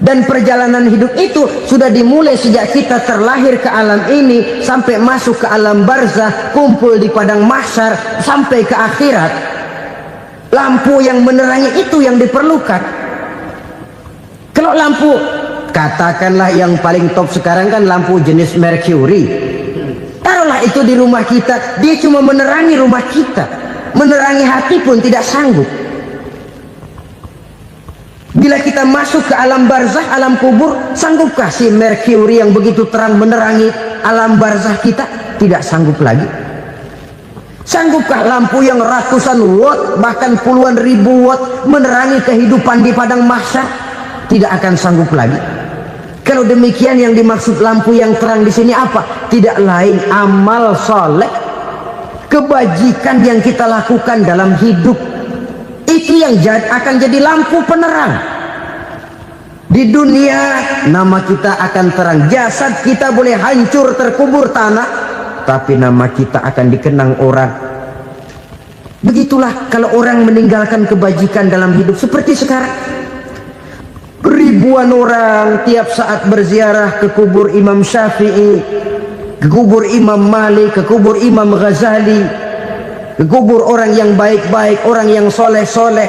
Dan perjalanan hidup itu sudah dimulai sejak kita terlahir ke alam ini, sampai masuk ke alam barzah, kumpul di padang mahsyar, sampai ke akhirat. Lampu yang menerangi itu yang diperlukan. Kalau lampu, katakanlah yang paling top sekarang kan lampu jenis Mercury. Taruhlah itu di rumah kita, dia cuma menerangi rumah kita, menerangi hati pun tidak sanggup. Bila kita masuk ke alam barzah, alam kubur, sanggupkah si Mercury yang begitu terang menerangi alam barzah kita? Tidak sanggup lagi. Sanggupkah lampu yang ratusan watt, bahkan puluhan ribu watt menerangi kehidupan di padang mahsyar? Tidak akan sanggup lagi. Kalau demikian, yang dimaksud lampu yang terang di sini apa? Tidak lain amal soleh, kebajikan yang kita lakukan dalam hidup. Itu yang akan jadi lampu penerang. Di dunia nama kita akan terang, jasad kita boleh hancur terkubur tanah, tapi nama kita akan dikenang orang. Begitulah kalau orang meninggalkan kebajikan dalam hidup seperti sekarang. Ribuan orang tiap saat berziarah ke kubur Imam Syafi'i, ke kubur Imam Malik, ke kubur Imam Ghazali, ke kubur orang yang baik-baik, orang yang soleh-soleh.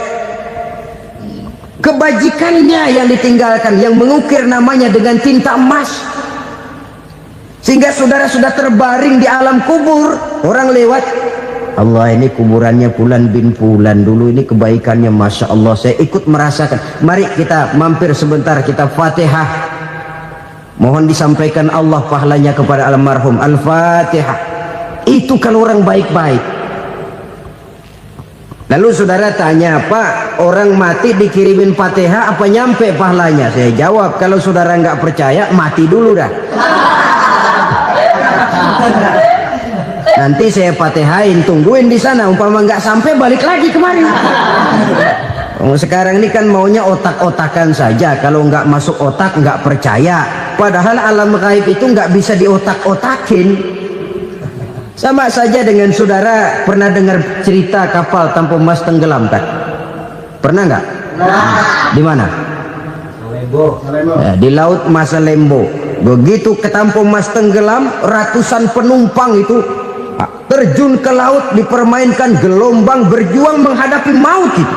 Kebajikannya yang ditinggalkan, yang mengukir namanya dengan tinta emas, sehingga saudara sudah terbaring di alam kubur. Orang lewat, Allah, ini kuburannya Fulan bin Fulan, dulu ini kebaikannya Masya Allah, saya ikut merasakan. Mari kita mampir sebentar, kita Fatihah, mohon disampaikan Allah pahalanya kepada almarhum. Al-Fatihah. Itu kalau orang baik-baik. Lalu saudara tanya, Pak, orang mati dikirimin Fatihah apa nyampe pahalanya? Saya jawab, kalau saudara nggak percaya, mati dulu dah. Nanti saya Fatihain, tungguin di sana, umpama nggak sampai balik lagi kemari. Sekarang ini kan maunya otak-otakan saja, kalau nggak masuk otak nggak percaya. Padahal alam gaib itu nggak bisa diotak-otakin. Sama saja dengan saudara pernah dengar cerita kapal tanpa emas tenggelam, tak? Pernah nggak? Di mana? Di Laut Masalembo. Begitu ketampung Mas tenggelam, ratusan penumpang itu terjun ke laut, dipermainkan gelombang, berjuang menghadapi maut itu.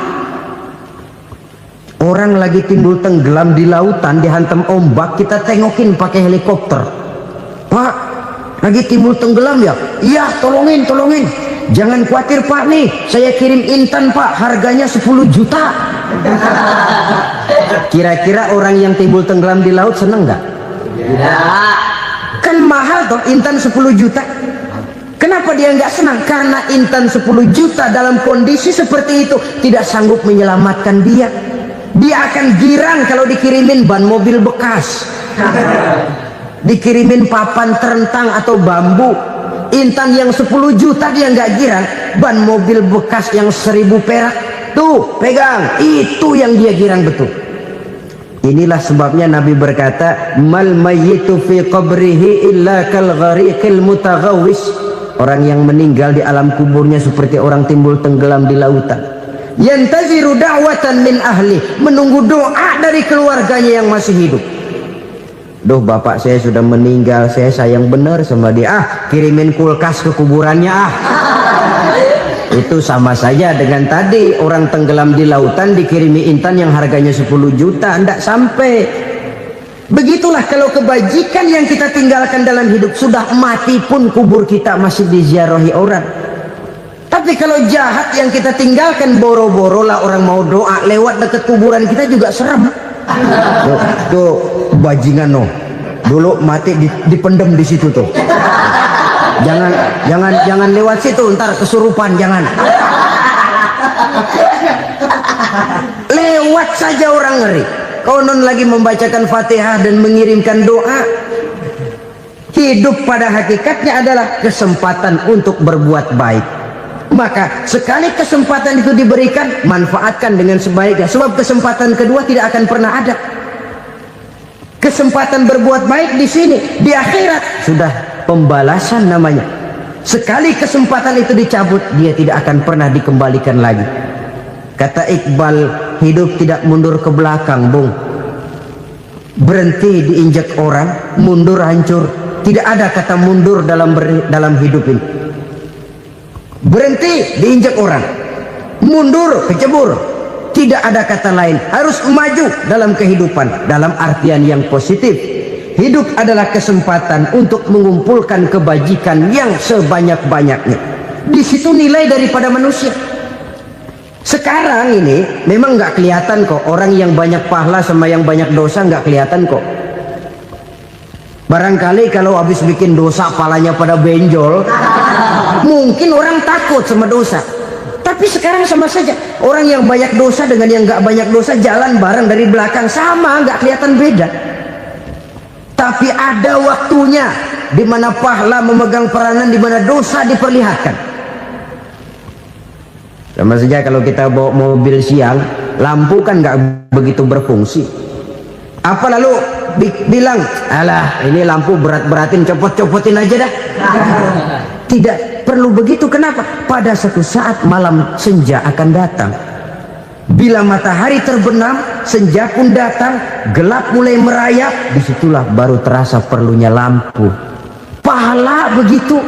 Orang lagi timbul tenggelam di lautan, dihantam ombak, kita tengokin pakai helikopter. Pak, lagi timbul tenggelam ya? Iya, tolongin. Jangan khawatir Pak, nih saya kirim intan Pak, harganya 10 juta. Kira-kira orang yang timbul tenggelam di laut seneng nggak? Tidak. Kan mahal toh intan 10 juta. Kenapa dia nggak senang? Karena intan 10 juta dalam kondisi seperti itu tidak sanggup menyelamatkan dia. Dia akan girang kalau dikirimin ban mobil bekas, dikirimin papan terentang atau bambu. Intan yang 10 juta dia nggak girang, ban mobil bekas yang 1000 perak tuh pegang, itu yang dia girang betul. Inilah sebabnya Nabi berkata, mal mayyitu fi qabrihi illa kal ghariqil mutaghawwis. Orang yang meninggal di alam kuburnya seperti orang timbul tenggelam di lautan. Yantaziru da'watan min ahli, menunggu doa dari keluarganya yang masih hidup. Duh, bapak saya sudah meninggal, saya sayang benar sama dia. Kirimin kulkas ke kuburannya Itu sama saja dengan tadi orang tenggelam di lautan dikirimi intan yang harganya 10 juta, tidak sampai. Begitulah kalau kebajikan yang kita tinggalkan dalam hidup, sudah mati pun kubur kita masih diziarahi orang. Tapi kalau jahat yang kita tinggalkan, boro-boro lah orang mau doa lewat dekat kuburan kita juga serem. Tuh bajingan dulu mati dipendem di situ tuh. Jangan lewat situ, ntar kesurupan, jangan. Lewat saja orang ngeri. Konon lagi membacakan Fatihah dan mengirimkan doa. Hidup pada hakikatnya adalah kesempatan untuk berbuat baik. Maka sekali kesempatan itu diberikan, manfaatkan dengan sebaiknya. Sebab kesempatan kedua tidak akan pernah ada. Kesempatan berbuat baik di sini, di akhirat sudah pembalasan namanya. Sekali kesempatan itu dicabut, dia tidak akan pernah dikembalikan lagi. Kata Iqbal, hidup tidak mundur ke belakang, Bung. Berhenti diinjak orang, mundur hancur. Tidak ada kata mundur dalam hidup ini. Berhenti diinjak orang, mundur kecebur. Tidak ada kata lain, harus maju dalam kehidupan dalam artian yang positif. Hidup adalah kesempatan untuk mengumpulkan kebajikan yang sebanyak-banyaknya. Di situ nilai daripada manusia. Sekarang ini memang nggak kelihatan kok, orang yang banyak pahala sama yang banyak dosa nggak kelihatan kok. Barangkali kalau habis bikin dosa palanya pada benjol, mungkin orang takut sama dosa. Tapi sekarang sama saja, orang yang banyak dosa dengan yang nggak banyak dosa jalan bareng dari belakang, sama, nggak kelihatan beda. Tapi ada waktunya di mana pahala memegang peranan, di mana dosa diperlihatkan. Sama saja kalau kita bawa mobil siang, lampu kan nggak begitu berfungsi. Apa lalu bilang, alah ini lampu berat-beratin, copot-copotin aja dah. Tidak perlu begitu. Kenapa? Pada suatu saat malam senja akan datang. Bila matahari terbenam, senja pun datang, gelap mulai merayap, disitulah baru terasa perlunya lampu. Pahala begitu.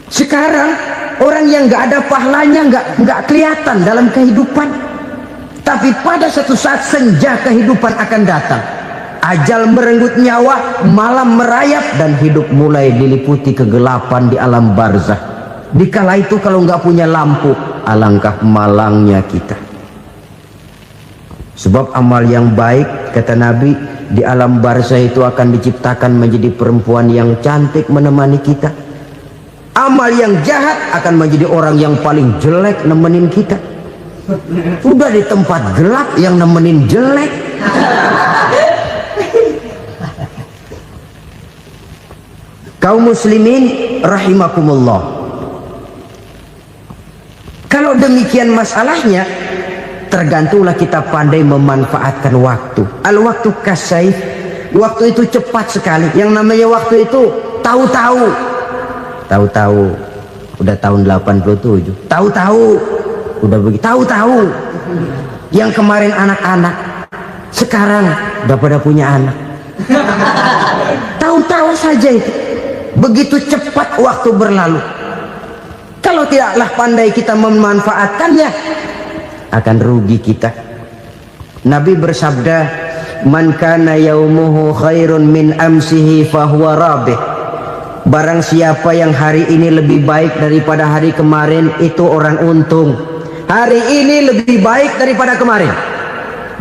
Sekarang orang yang nggak ada pahalanya nggak kelihatan dalam kehidupan. Tapi pada suatu saat senja kehidupan akan datang. Ajal merenggut nyawa, malam merayap, dan hidup mulai diliputi kegelapan di alam barzah. Dikala itu kalau nggak punya lampu, alangkah malangnya kita. Sebab amal yang baik, kata Nabi, di alam barzah itu akan diciptakan menjadi perempuan yang cantik menemani kita. Amal yang jahat akan menjadi orang yang paling jelek nemenin kita. Udah di tempat gelap yang nemenin jelek. Kaum muslimin rahimakumullah. Kalau demikian masalahnya, tergantunglah kita pandai memanfaatkan waktu. Al-waktu kasayf, waktu itu cepat sekali. Yang namanya waktu itu tahu-tahu. Tahu-tahu udah tahun 87. Tahu-tahu udah begitu. Tahu-tahu Yang kemarin anak-anak, sekarang udah pada punya anak. Tahu-tahu saja itu. Begitu cepat waktu berlalu. Kalau tidaklah pandai kita memanfaatkannya, akan rugi kita. Nabi bersabda, "Man kana yaumuhu khairun min amsihi fahuwa rabih." Barang siapa yang hari ini lebih baik daripada hari kemarin, itu orang untung. Hari ini lebih baik daripada kemarin.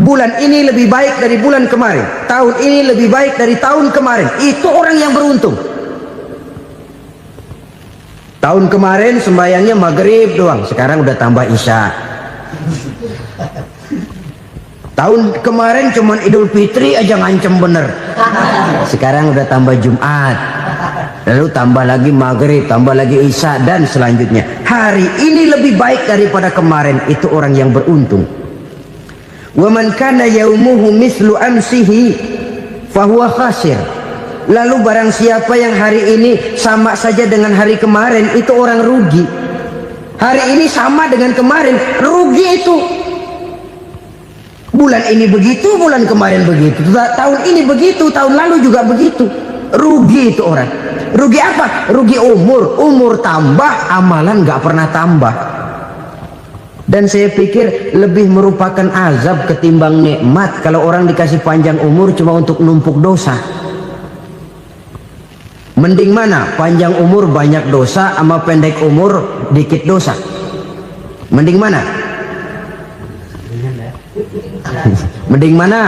Bulan ini lebih baik dari bulan kemarin. Tahun ini lebih baik dari tahun kemarin. Itu orang yang beruntung. Tahun kemarin sembayangnya maghrib doang, sekarang udah tambah isya. Tahun kemarin cuman Idul Fitri aja ngancem bener, sekarang udah tambah Jumat, lalu tambah lagi maghrib, tambah lagi isya, dan selanjutnya. Hari ini lebih baik daripada kemarin, itu orang yang beruntung. Wa man kana yaumuhu mislu amsihi fahuwa khasir. Lalu barang siapa yang hari ini sama saja dengan hari kemarin, itu orang rugi. Hari ini sama dengan kemarin, rugi itu. Bulan ini begitu, bulan kemarin begitu, tahun ini begitu, tahun lalu juga begitu. Rugi itu orang. Rugi apa? Rugi umur. Umur tambah, amalan gak pernah tambah. Dan saya pikir lebih merupakan azab ketimbang nikmat kalau orang dikasih panjang umur cuma untuk numpuk dosa. Mending mana? Panjang umur banyak dosa sama pendek umur dikit dosa? Mending mana? Mending mana?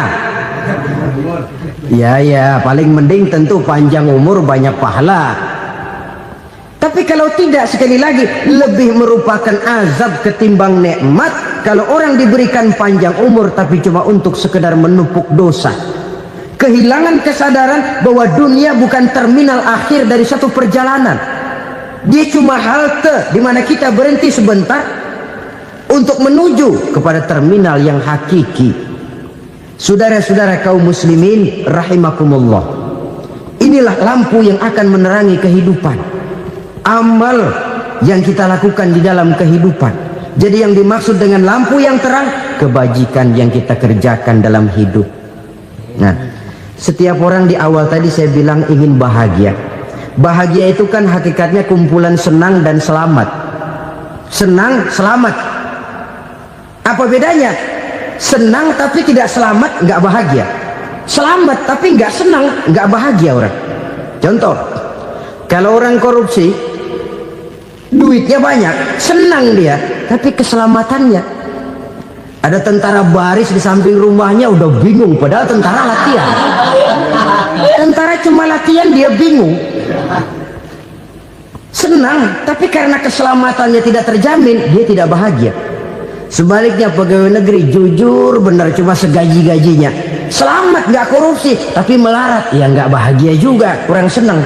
Ya, paling mending tentu panjang umur banyak pahala. Tapi kalau tidak, sekali lagi, lebih merupakan azab ketimbang nikmat kalau orang diberikan panjang umur tapi cuma untuk sekedar menumpuk dosa. Kehilangan kesadaran bahwa dunia bukan terminal akhir dari satu perjalanan. Dia cuma halte di mana kita berhenti sebentar untuk menuju kepada terminal yang hakiki. Saudara-saudara kaum muslimin rahimakumullah, inilah lampu yang akan menerangi kehidupan. Amal yang kita lakukan di dalam kehidupan. Jadi yang dimaksud dengan lampu yang terang, kebajikan yang kita kerjakan dalam hidup. Nah, setiap orang di awal tadi saya bilang ingin bahagia. Bahagia itu kan hakikatnya kumpulan senang dan selamat. Senang, selamat. Apa bedanya? Senang tapi tidak selamat, nggak bahagia. Selamat tapi nggak senang, nggak bahagia orang. Contoh, kalau orang korupsi, duitnya banyak, senang dia, tapi keselamatannya. Ada tentara baris di samping rumahnya udah bingung, padahal tentara latihan. Tentara cuma latihan, dia bingung. Senang, tapi karena keselamatannya tidak terjamin, dia tidak bahagia. Sebaliknya pegawai negeri jujur benar, cuma segaji-gajinya, selamat nggak korupsi, tapi melarat, ya nggak bahagia juga, kurang senang.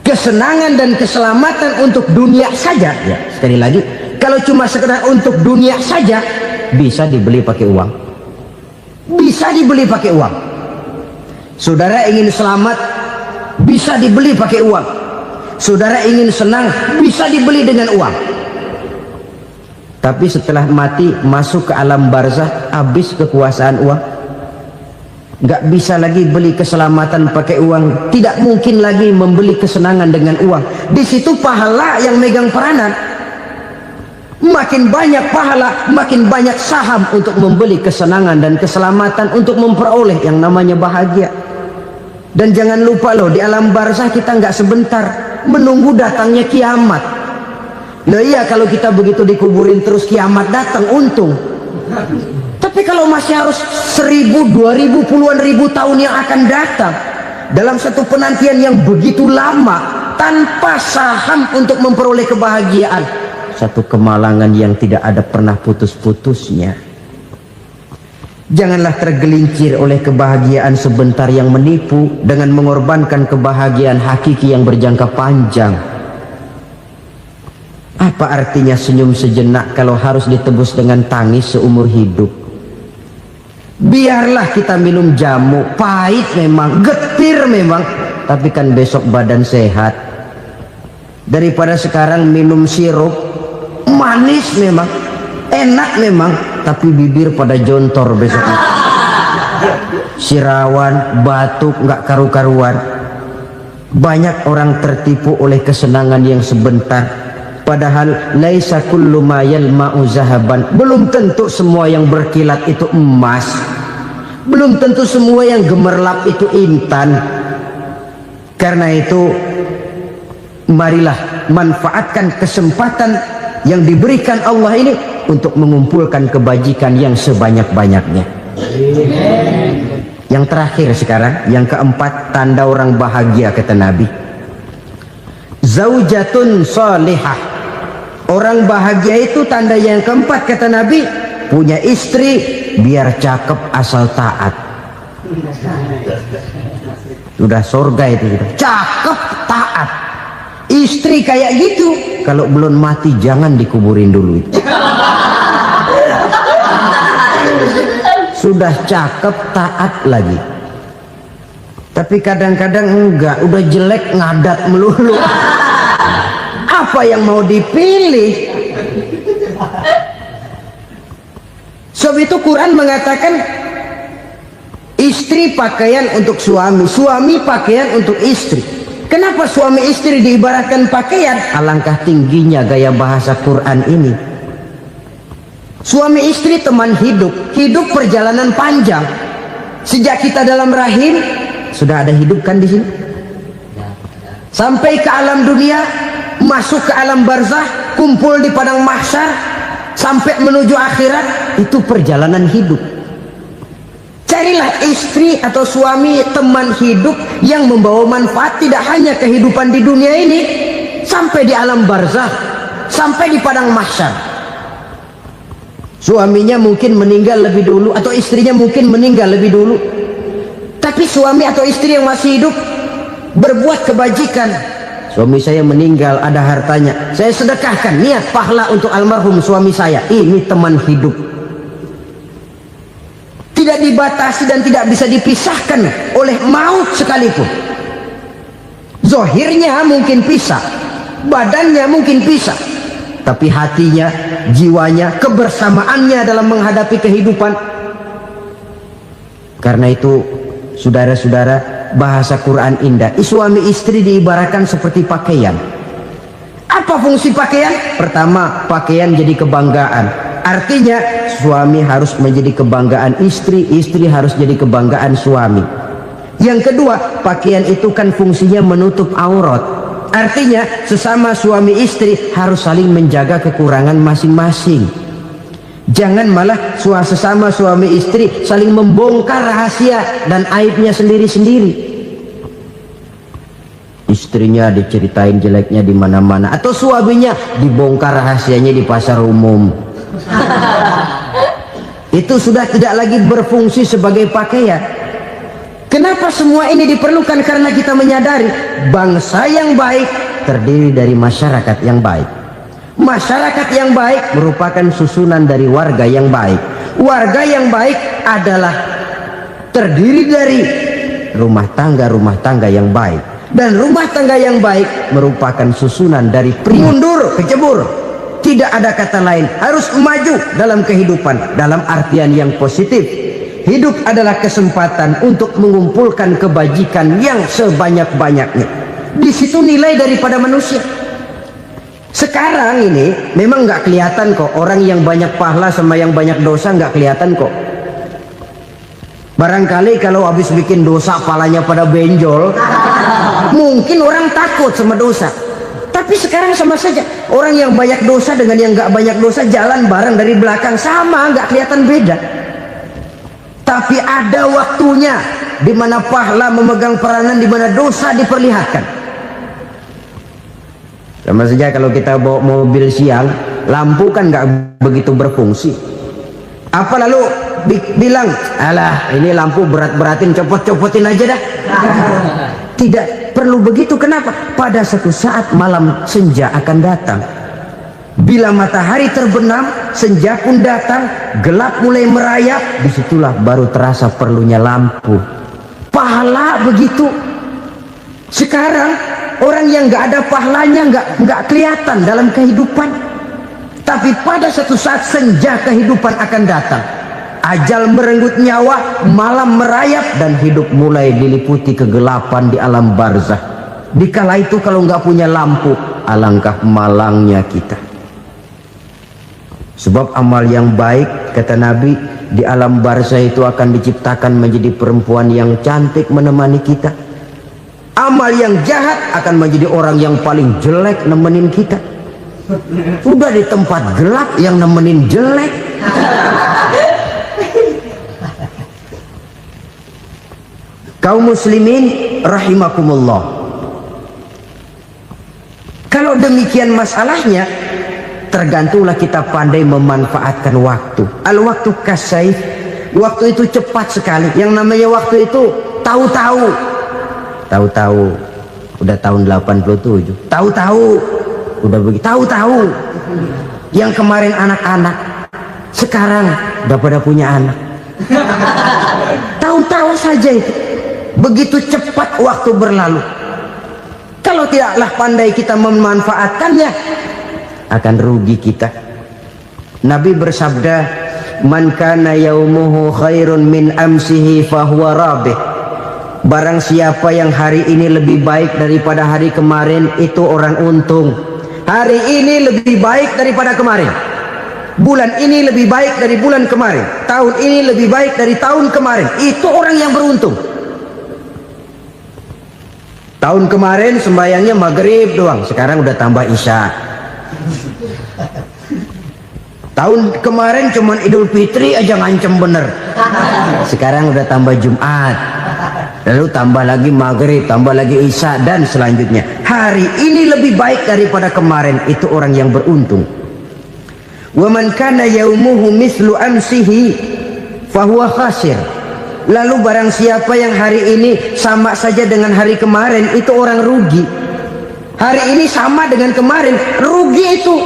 Kesenangan dan keselamatan untuk dunia saja, ya sekali lagi, kalau cuma sekedar untuk dunia saja, bisa dibeli pakai uang. Bisa dibeli pakai uang. Saudara ingin selamat, bisa dibeli pakai uang. Saudara ingin senang, bisa dibeli dengan uang. Tapi setelah mati, masuk ke alam barzah, habis kekuasaan uang. Nggak bisa lagi beli keselamatan pakai uang. Tidak mungkin lagi membeli kesenangan dengan uang. Di situ pahala yang megang peranan. Makin banyak pahala, makin banyak saham untuk membeli kesenangan dan keselamatan, untuk memperoleh yang namanya bahagia. Dan jangan lupa loh, di alam barzah kita nggak sebentar, menunggu datangnya kiamat. Nah iya, kalau kita begitu dikuburin terus kiamat datang, untung. Tapi kalau masih harus 1000, 2000, puluhan ribu tahun yang akan datang, dalam satu penantian yang begitu lama, tanpa saham untuk memperoleh kebahagiaan, satu kemalangan yang tidak ada pernah putus-putusnya. Janganlah tergelincir oleh kebahagiaan sebentar yang menipu dengan mengorbankan kebahagiaan hakiki yang berjangka panjang. Apa artinya senyum sejenak kalau harus ditebus dengan tangis seumur hidup? Biarlah kita minum jamu, pahit memang, getir memang, tapi kan besok badan sehat. Daripada sekarang minum sirup, manis memang, enak memang, tapi bibir pada jontor besok itu. Sirawan, batuk, nggak karu-karuan. Banyak orang tertipu oleh kesenangan yang sebentar, padahal laisa kullu ma yalma'u zahaban. Belum tentu semua yang berkilat itu emas, belum tentu semua yang gemerlap itu intan. Karena itu marilah manfaatkan kesempatan yang diberikan Allah ini untuk mengumpulkan kebajikan yang sebanyak-banyaknya. Yang terakhir sekarang, yang keempat, tanda orang bahagia kata Nabi. Zaujatun salihah. Orang bahagia itu tanda yang keempat kata Nabi, punya istri biar cakep asal taat. Sudah surga itu sudah. Cakep taat. Istri kayak gitu, kalau belum mati jangan dikuburin dulu itu. Sudah cakep taat lagi, tapi kadang-kadang enggak, udah jelek ngadat melulu. Apa yang mau dipilih? Sebab itu Quran mengatakan istri pakaian untuk suami, suami pakaian untuk istri. Kenapa suami istri diibaratkan pakaian? Alangkah tingginya gaya bahasa Quran ini. Suami istri teman hidup, hidup perjalanan panjang. Sejak kita dalam rahim sudah ada hidup kan di sini. Sampai ke alam dunia, masuk ke alam barzah, kumpul di padang mahsyar, sampai menuju akhirat, itu perjalanan hidup. Carilah istri atau suami teman hidup yang membawa manfaat tidak hanya kehidupan di dunia ini, sampai di alam barzah, sampai di padang mahsyar. Suaminya mungkin meninggal lebih dulu, atau istrinya mungkin meninggal lebih dulu, tapi suami atau istri yang masih hidup berbuat kebajikan. Suami saya meninggal, ada hartanya, saya sedekahkan, niat pahala untuk almarhum suami saya. Ini teman hidup, tidak dibatasi dan tidak bisa dipisahkan oleh maut sekalipun. Zohirnya mungkin pisah, badannya mungkin pisah, tapi hatinya, jiwanya, kebersamaannya dalam menghadapi kehidupan. Karena itu saudara-saudara, bahasa Quran indah. Suami istri diibaratkan seperti pakaian. Apa fungsi pakaian? Pertama, pakaian jadi kebanggaan. Artinya suami harus menjadi kebanggaan istri, istri harus jadi kebanggaan suami. Yang kedua, pakaian itu kan fungsinya menutup aurat. Artinya sesama suami istri harus saling menjaga kekurangan masing-masing. Jangan malah sesama suami istri saling membongkar rahasia dan aibnya sendiri-sendiri. Istrinya diceritain jeleknya di mana-mana, atau suaminya dibongkar rahasianya di pasar umum. Itu sudah tidak lagi berfungsi sebagai pakaian. Kenapa semua ini diperlukan? Karena kita menyadari bangsa yang baik terdiri dari masyarakat yang baik. Masyarakat yang baik merupakan susunan dari warga yang baik. Warga yang baik adalah terdiri dari rumah tangga yang baik. Dan rumah tangga yang baik merupakan susunan dari mundur kecebur. Tidak ada kata lain, harus maju dalam kehidupan dalam artian yang positif. Hidup adalah kesempatan untuk mengumpulkan kebajikan yang sebanyak-banyaknya. Di situ nilai daripada manusia. Sekarang ini memang nggak kelihatan kok, orang yang banyak pahala sama yang banyak dosa nggak kelihatan kok. Barangkali kalau habis bikin dosa palanya pada benjol, mungkin orang takut sama dosa. Tapi sekarang sama saja, orang yang banyak dosa dengan yang nggak banyak dosa jalan bareng dari belakang, sama, nggak kelihatan beda. Tapi ada waktunya di mana pahala memegang peranan, di mana dosa diperlihatkan. Sama saja kalau kita bawa mobil siang, lampu kan nggak begitu berfungsi. Apa lalu bilang, alah ini lampu berat-beratin, copot-copotin aja dah. Tidak perlu begitu. Kenapa? Pada satu saat malam senja akan datang. Bila matahari terbenam, senja pun datang, gelap mulai merayap, disitulah baru terasa perlunya lampu. Pahala begitu. Sekarang orang yang nggak ada pahalanya nggak kelihatan dalam kehidupan. Tapi pada satu saat senja kehidupan akan datang. Ajal merenggut nyawa, malam merayap, dan hidup mulai diliputi kegelapan di alam barzah. Dikala itu kalau nggak punya lampu, alangkah malangnya kita. Sebab amal yang baik, kata Nabi, di alam barzah itu akan diciptakan menjadi perempuan yang cantik menemani kita. Amal yang jahat akan menjadi orang yang paling jelek nemenin kita. Udah di tempat gelap yang nemenin jelek. Kaum muslimin rahimakumullah. Kalau demikian masalahnya, tergantunglah kita pandai memanfaatkan waktu. Al-waktu kasayf, waktu itu cepat sekali. Yang namanya waktu itu tahu-tahu. Tahu-tahu udah tahun 87. Tahu-tahu udah begitu. Tahu-tahu yang kemarin anak-anak, sekarang udah pada punya anak. Tahu-tahu saja itu. Begitu cepat waktu berlalu. Kalau tidaklah pandai kita memanfaatkannya, akan rugi kita. Nabi bersabda, "Man kana yaumuhu khairun min amsihi fahuwa rabih." Barang siapa yang hari ini lebih baik daripada hari kemarin, itu orang untung. Hari ini lebih baik daripada kemarin. Bulan ini lebih baik dari bulan kemarin. Tahun ini lebih baik dari tahun kemarin. Itu orang yang beruntung. Tahun kemarin sembahyangnya maghrib doang, sekarang udah tambah isya. Tahun kemarin cuman Idul Fitri aja ngancem bener, sekarang udah tambah Jumat, lalu tambah lagi maghrib, tambah lagi isya, dan selanjutnya. Hari ini lebih baik daripada kemarin, itu orang yang beruntung. Wa man kana yaumuhu mislu amsihi fahuwa khasir. Lalu barang siapa yang hari ini sama saja dengan hari kemarin, itu orang rugi. Hari ini sama dengan kemarin, rugi itu.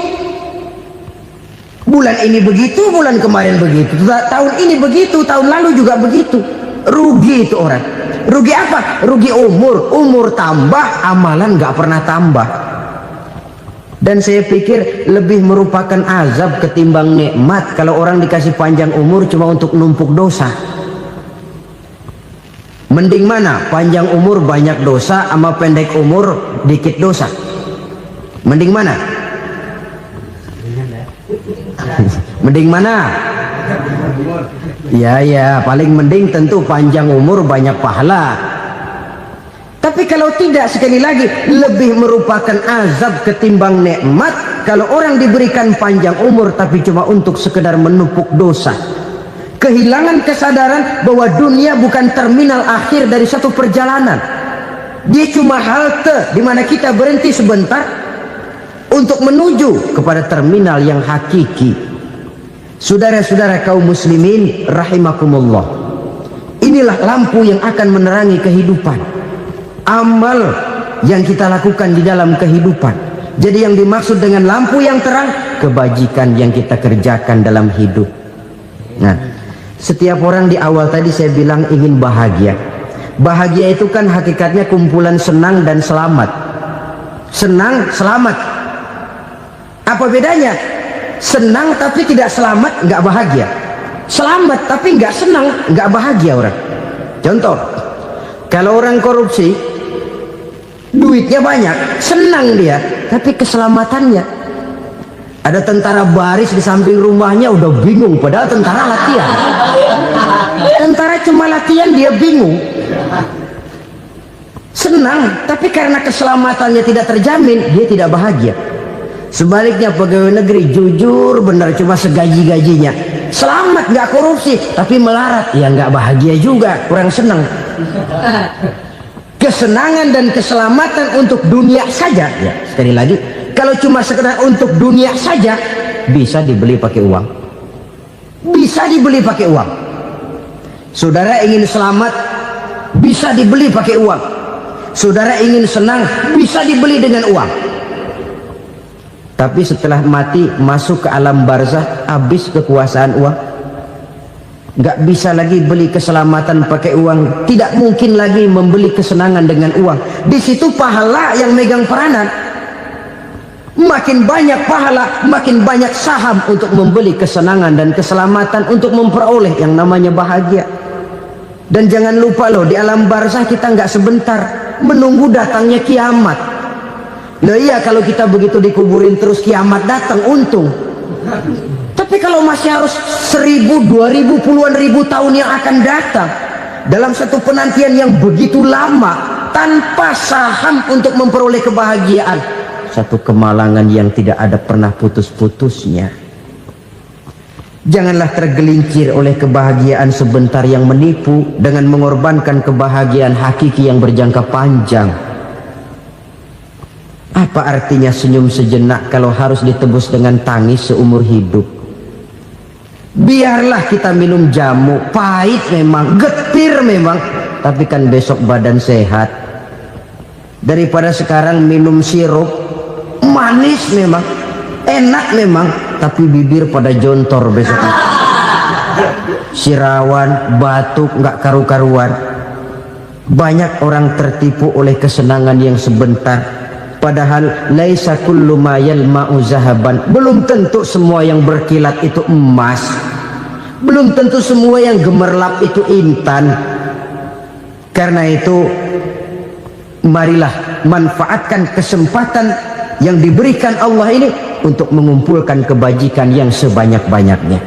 Bulan ini begitu, bulan kemarin begitu, tahun ini begitu, tahun lalu juga begitu. Rugi itu orang. Rugi apa? Rugi umur. Umur tambah, amalan nggak pernah tambah. Dan saya pikir lebih merupakan azab ketimbang nikmat kalau orang dikasih panjang umur cuma untuk numpuk dosa. Mending mana? Panjang umur banyak dosa sama pendek umur dikit dosa? Mending mana? Mending mana? Ya, paling mending tentu panjang umur banyak pahala. Tapi kalau tidak, sekali lagi, lebih merupakan azab ketimbang nikmat kalau orang diberikan panjang umur tapi cuma untuk sekedar menumpuk dosa. Kehilangan kesadaran bahwa dunia bukan terminal akhir dari satu perjalanan. Dia cuma halte di mana kita berhenti sebentar untuk menuju kepada terminal yang hakiki. Saudara-saudara kaum muslimin rahimakumullah. Inilah lampu yang akan menerangi kehidupan. Amal yang kita lakukan di dalam kehidupan. Jadi yang dimaksud dengan lampu yang terang, kebajikan yang kita kerjakan dalam hidup. Nah, setiap orang di awal tadi saya bilang ingin bahagia. Bahagia itu kan hakikatnya kumpulan senang dan selamat. Senang, selamat. Apa bedanya? Senang tapi tidak selamat, nggak bahagia. Selamat tapi nggak senang, nggak bahagia orang. Contoh, kalau orang korupsi, duitnya banyak, senang dia, tapi keselamatannya. Ada tentara baris di samping rumahnya udah bingung, padahal tentara latihan. Tentara cuma latihan, dia bingung. Senang, tapi karena keselamatannya tidak terjamin, dia tidak bahagia. Sebaliknya pegawai negeri jujur benar, cuma segaji-gajinya, selamat nggak korupsi, tapi melarat, ya nggak bahagia juga, kurang senang. Kesenangan dan keselamatan untuk dunia saja, ya sekali lagi, kalau cuma sekedar untuk dunia saja, bisa dibeli pakai uang. Bisa dibeli pakai uang. Saudara ingin selamat, bisa dibeli pakai uang. Saudara ingin senang, bisa dibeli dengan uang. Tapi setelah mati, masuk ke alam barzah, habis kekuasaan uang. Nggak bisa lagi beli keselamatan pakai uang. Tidak mungkin lagi membeli kesenangan dengan uang. Di situ pahala yang megang peranan. Makin banyak pahala, makin banyak saham untuk membeli kesenangan dan keselamatan, untuk memperoleh yang namanya bahagia. Dan jangan lupa loh, di alam barzah kita nggak sebentar, menunggu datangnya kiamat. Loh iya, kalau kita begitu dikuburin terus kiamat datang, untung. Tapi kalau masih harus 1000, 2000, puluhan ribu tahun yang akan datang, dalam satu penantian yang begitu lama, tanpa saham untuk memperoleh kebahagiaan, satu kemalangan yang tidak ada pernah putus-putusnya. Janganlah tergelincir oleh kebahagiaan sebentar yang menipu dengan mengorbankan kebahagiaan hakiki yang berjangka panjang. Apa artinya senyum sejenak kalau harus ditebus dengan tangis seumur hidup? Biarlah kita minum jamu, pahit memang, getir memang, tapi kan besok badan sehat. Daripada sekarang minum sirup, manis memang, enak memang, tapi bibir pada jontor besok. Sirawan, batuk, nggak karu-karuan. Banyak orang tertipu oleh kesenangan yang sebentar, padahal laisa kullu ma yalma'u zahaban. Belum tentu semua yang berkilat itu emas, belum tentu semua yang gemerlap itu intan. Karena itu marilah manfaatkan kesempatan yang diberikan Allah ini untuk mengumpulkan kebajikan yang sebanyak-banyaknya.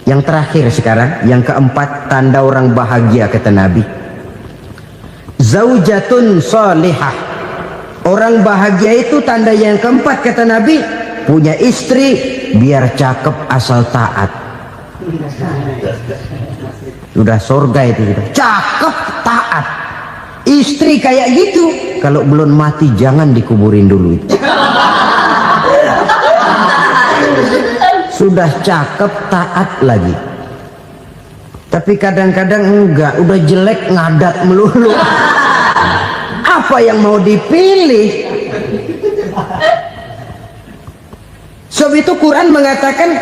Yang terakhir sekarang, yang keempat, tanda orang bahagia kata Nabi, zaujatun salihah. Orang bahagia itu tanda yang keempat kata Nabi, punya istri biar cakep asal taat. Sudah surga itu, sudah cakep taat. Istri kayak gitu, kalau belum mati jangan dikuburin dulu itu. Sudah cakep taat lagi, tapi kadang-kadang enggak, udah jelek ngadat melulu. Apa yang mau dipilih? Sebab itu Quran mengatakan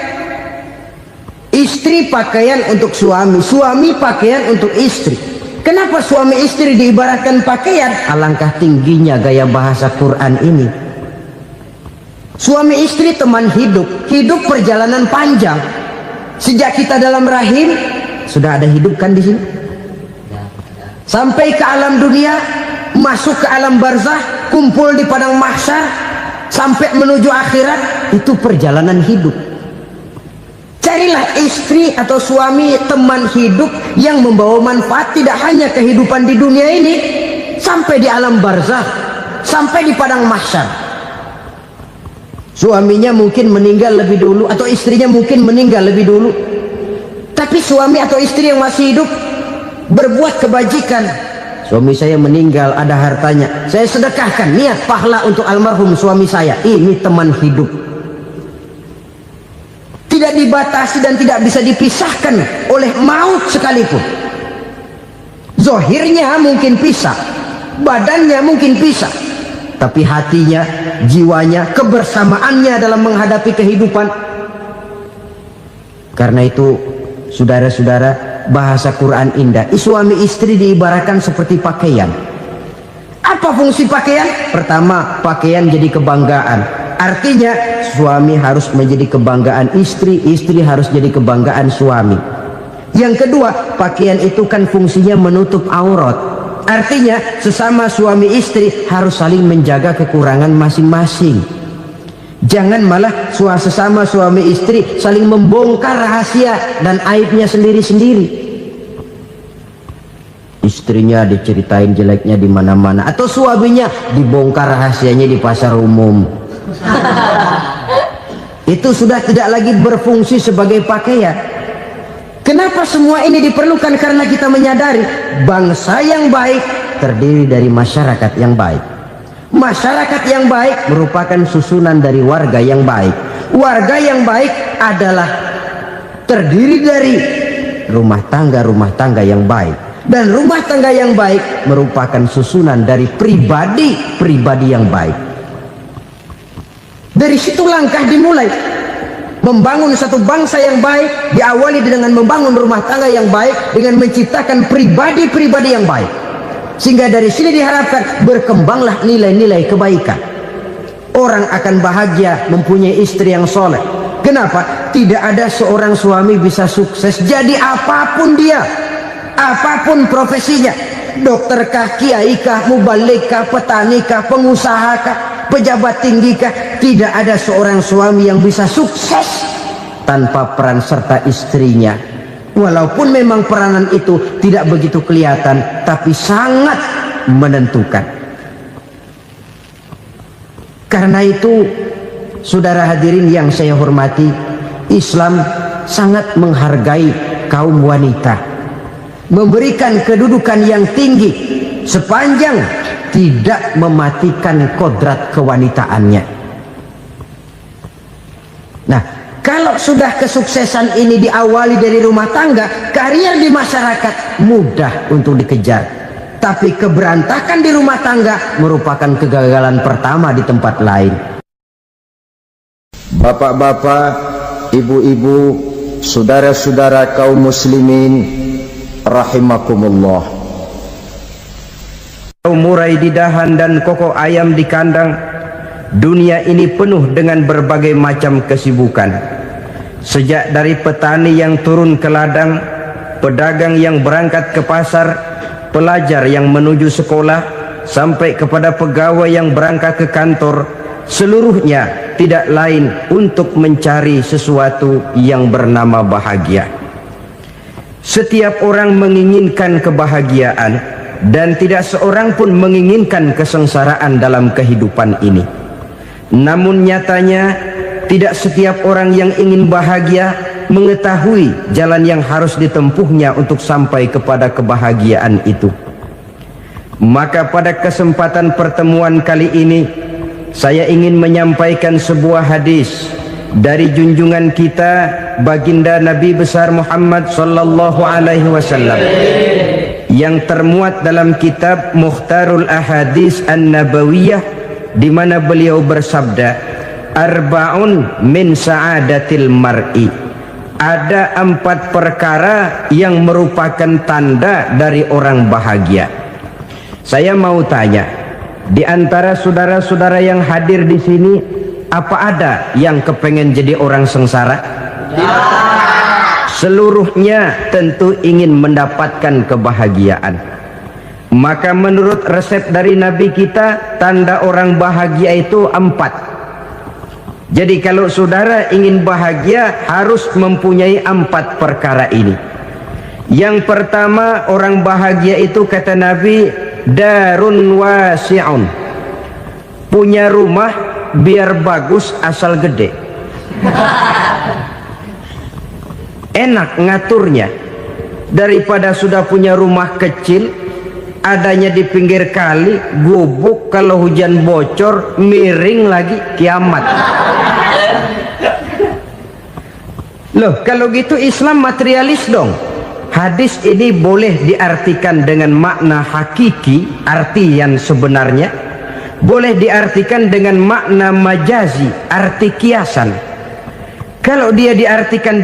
istri pakaian untuk suami, suami pakaian untuk istri. Kenapa suami istri diibaratkan pakaian? Alangkah tingginya gaya bahasa Quran ini. Suami istri teman hidup, hidup perjalanan panjang. Sejak kita dalam rahim sudah ada hidup kan di sini. Sampai ke alam dunia, masuk ke alam barzah, kumpul di padang mahsyar, sampai menuju akhirat, itu perjalanan hidup. Carilah istri atau suami teman hidup yang membawa manfaat tidak hanya kehidupan di dunia ini, sampai di alam barzah, sampai di padang mahsyar. Suaminya mungkin meninggal lebih dulu, atau istrinya mungkin meninggal lebih dulu, tapi suami atau istri yang masih hidup berbuat kebajikan. Suami saya meninggal, ada hartanya, saya sedekahkan, niat pahala untuk almarhum suami saya. Ini teman hidup, tidak dibatasi dan tidak bisa dipisahkan oleh maut sekalipun. Zohirnya mungkin pisah, badannya mungkin pisah, tapi hatinya, jiwanya, kebersamaannya dalam menghadapi kehidupan. Karena itu saudara-saudara, bahasa Quran indah. Suami istri diibaratkan seperti pakaian. Apa fungsi pakaian? Pertama, pakaian jadi kebanggaan. Artinya suami harus menjadi kebanggaan istri, istri harus jadi kebanggaan suami. Yang kedua, pakaian itu kan fungsinya menutup aurat. Artinya sesama suami istri harus saling menjaga kekurangan masing-masing. Jangan malah sesama suami istri saling membongkar rahasia dan aibnya sendiri-sendiri. Istrinya diceritain jeleknya di mana-mana, atau suaminya dibongkar rahasianya di pasar umum. Itu sudah tidak lagi berfungsi sebagai pakaian. Kenapa semua ini diperlukan? Karena kita menyadari bangsa yang baik terdiri dari masyarakat yang baik. Masyarakat yang baik merupakan susunan dari warga yang baik. Warga yang baik adalah terdiri dari rumah tangga yang baik. Dan rumah tangga yang baik merupakan susunan dari pribadi yang baik. Dari situ langkah dimulai. Membangun satu bangsa yang baik diawali dengan membangun rumah tangga yang baik, dengan menciptakan pribadi-pribadi yang baik. Sehingga dari sini diharapkan berkembanglah nilai-nilai kebaikan. Orang akan bahagia mempunyai istri yang soleh. Kenapa? Tidak ada seorang suami bisa sukses jadi apapun dia, apapun profesinya, dokterkah, kiaikah, mubalikah, petanikah, pengusahakah, pejabat tinggikah, tidak ada seorang suami yang bisa sukses tanpa peran serta istrinya. Walaupun memang peranan itu tidak begitu kelihatan, tapi sangat menentukan. Karena itu, saudara hadirin yang saya hormati, Islam sangat menghargai kaum wanita, memberikan kedudukan yang tinggi sepanjang tidak mematikan kodrat kewanitaannya. Nah, kalau sudah kesuksesan ini diawali dari rumah tangga, karier di masyarakat mudah untuk dikejar. Tapi keberantakan di rumah tangga merupakan kegagalan pertama di tempat lain. Bapak-bapak, ibu-ibu, saudara-saudara kaum muslimin rahimakumullah. Murai di dahan dan koko ayam di kandang, dunia ini penuh dengan berbagai macam kesibukan. Sejak dari petani yang turun ke ladang, pedagang yang berangkat ke pasar, pelajar yang menuju sekolah, sampai kepada pegawai yang berangkat ke kantor, seluruhnya tidak lain untuk mencari sesuatu yang bernama bahagia. Setiap orang menginginkan kebahagiaan, dan tidak seorang pun menginginkan kesengsaraan dalam kehidupan ini. Namun nyatanya tidak setiap orang yang ingin bahagia mengetahui jalan yang harus ditempuhnya untuk sampai kepada kebahagiaan itu. Maka pada kesempatan pertemuan kali ini, saya ingin menyampaikan sebuah hadis dari junjungan kita baginda Nabi besar Muhammad sallallahu alaihi wasallam yang termuat dalam kitab Mukhtarul Ahadits An-Nabawiyah, di mana beliau bersabda, arba'un min sa'adatil mar'i. Ada 4 perkara yang merupakan tanda dari orang bahagia. Saya mau tanya, di antara saudara-saudara yang hadir di sini, apa ada yang kepengen jadi orang sengsara? Ya. Seluruhnya tentu ingin mendapatkan kebahagiaan. Maka menurut resep dari Nabi kita, tanda orang bahagia itu 4. Jadi kalau saudara ingin bahagia, harus mempunyai 4 perkara ini. Yang pertama, orang bahagia itu kata Nabi, darun wasi'un. Punya rumah biar bagus asal gede. Enak ngaturnya. Daripada sudah punya rumah kecil, adanya di pinggir kali, gubuk, kalau hujan bocor, miring lagi, kiamat. Loh, kalau gitu Islam materialis dong. Hadis ini boleh diartikan dengan makna hakiki, arti yang sebenarnya. Boleh diartikan dengan makna majazi, arti kiasan. Kalau dia diartikan dengan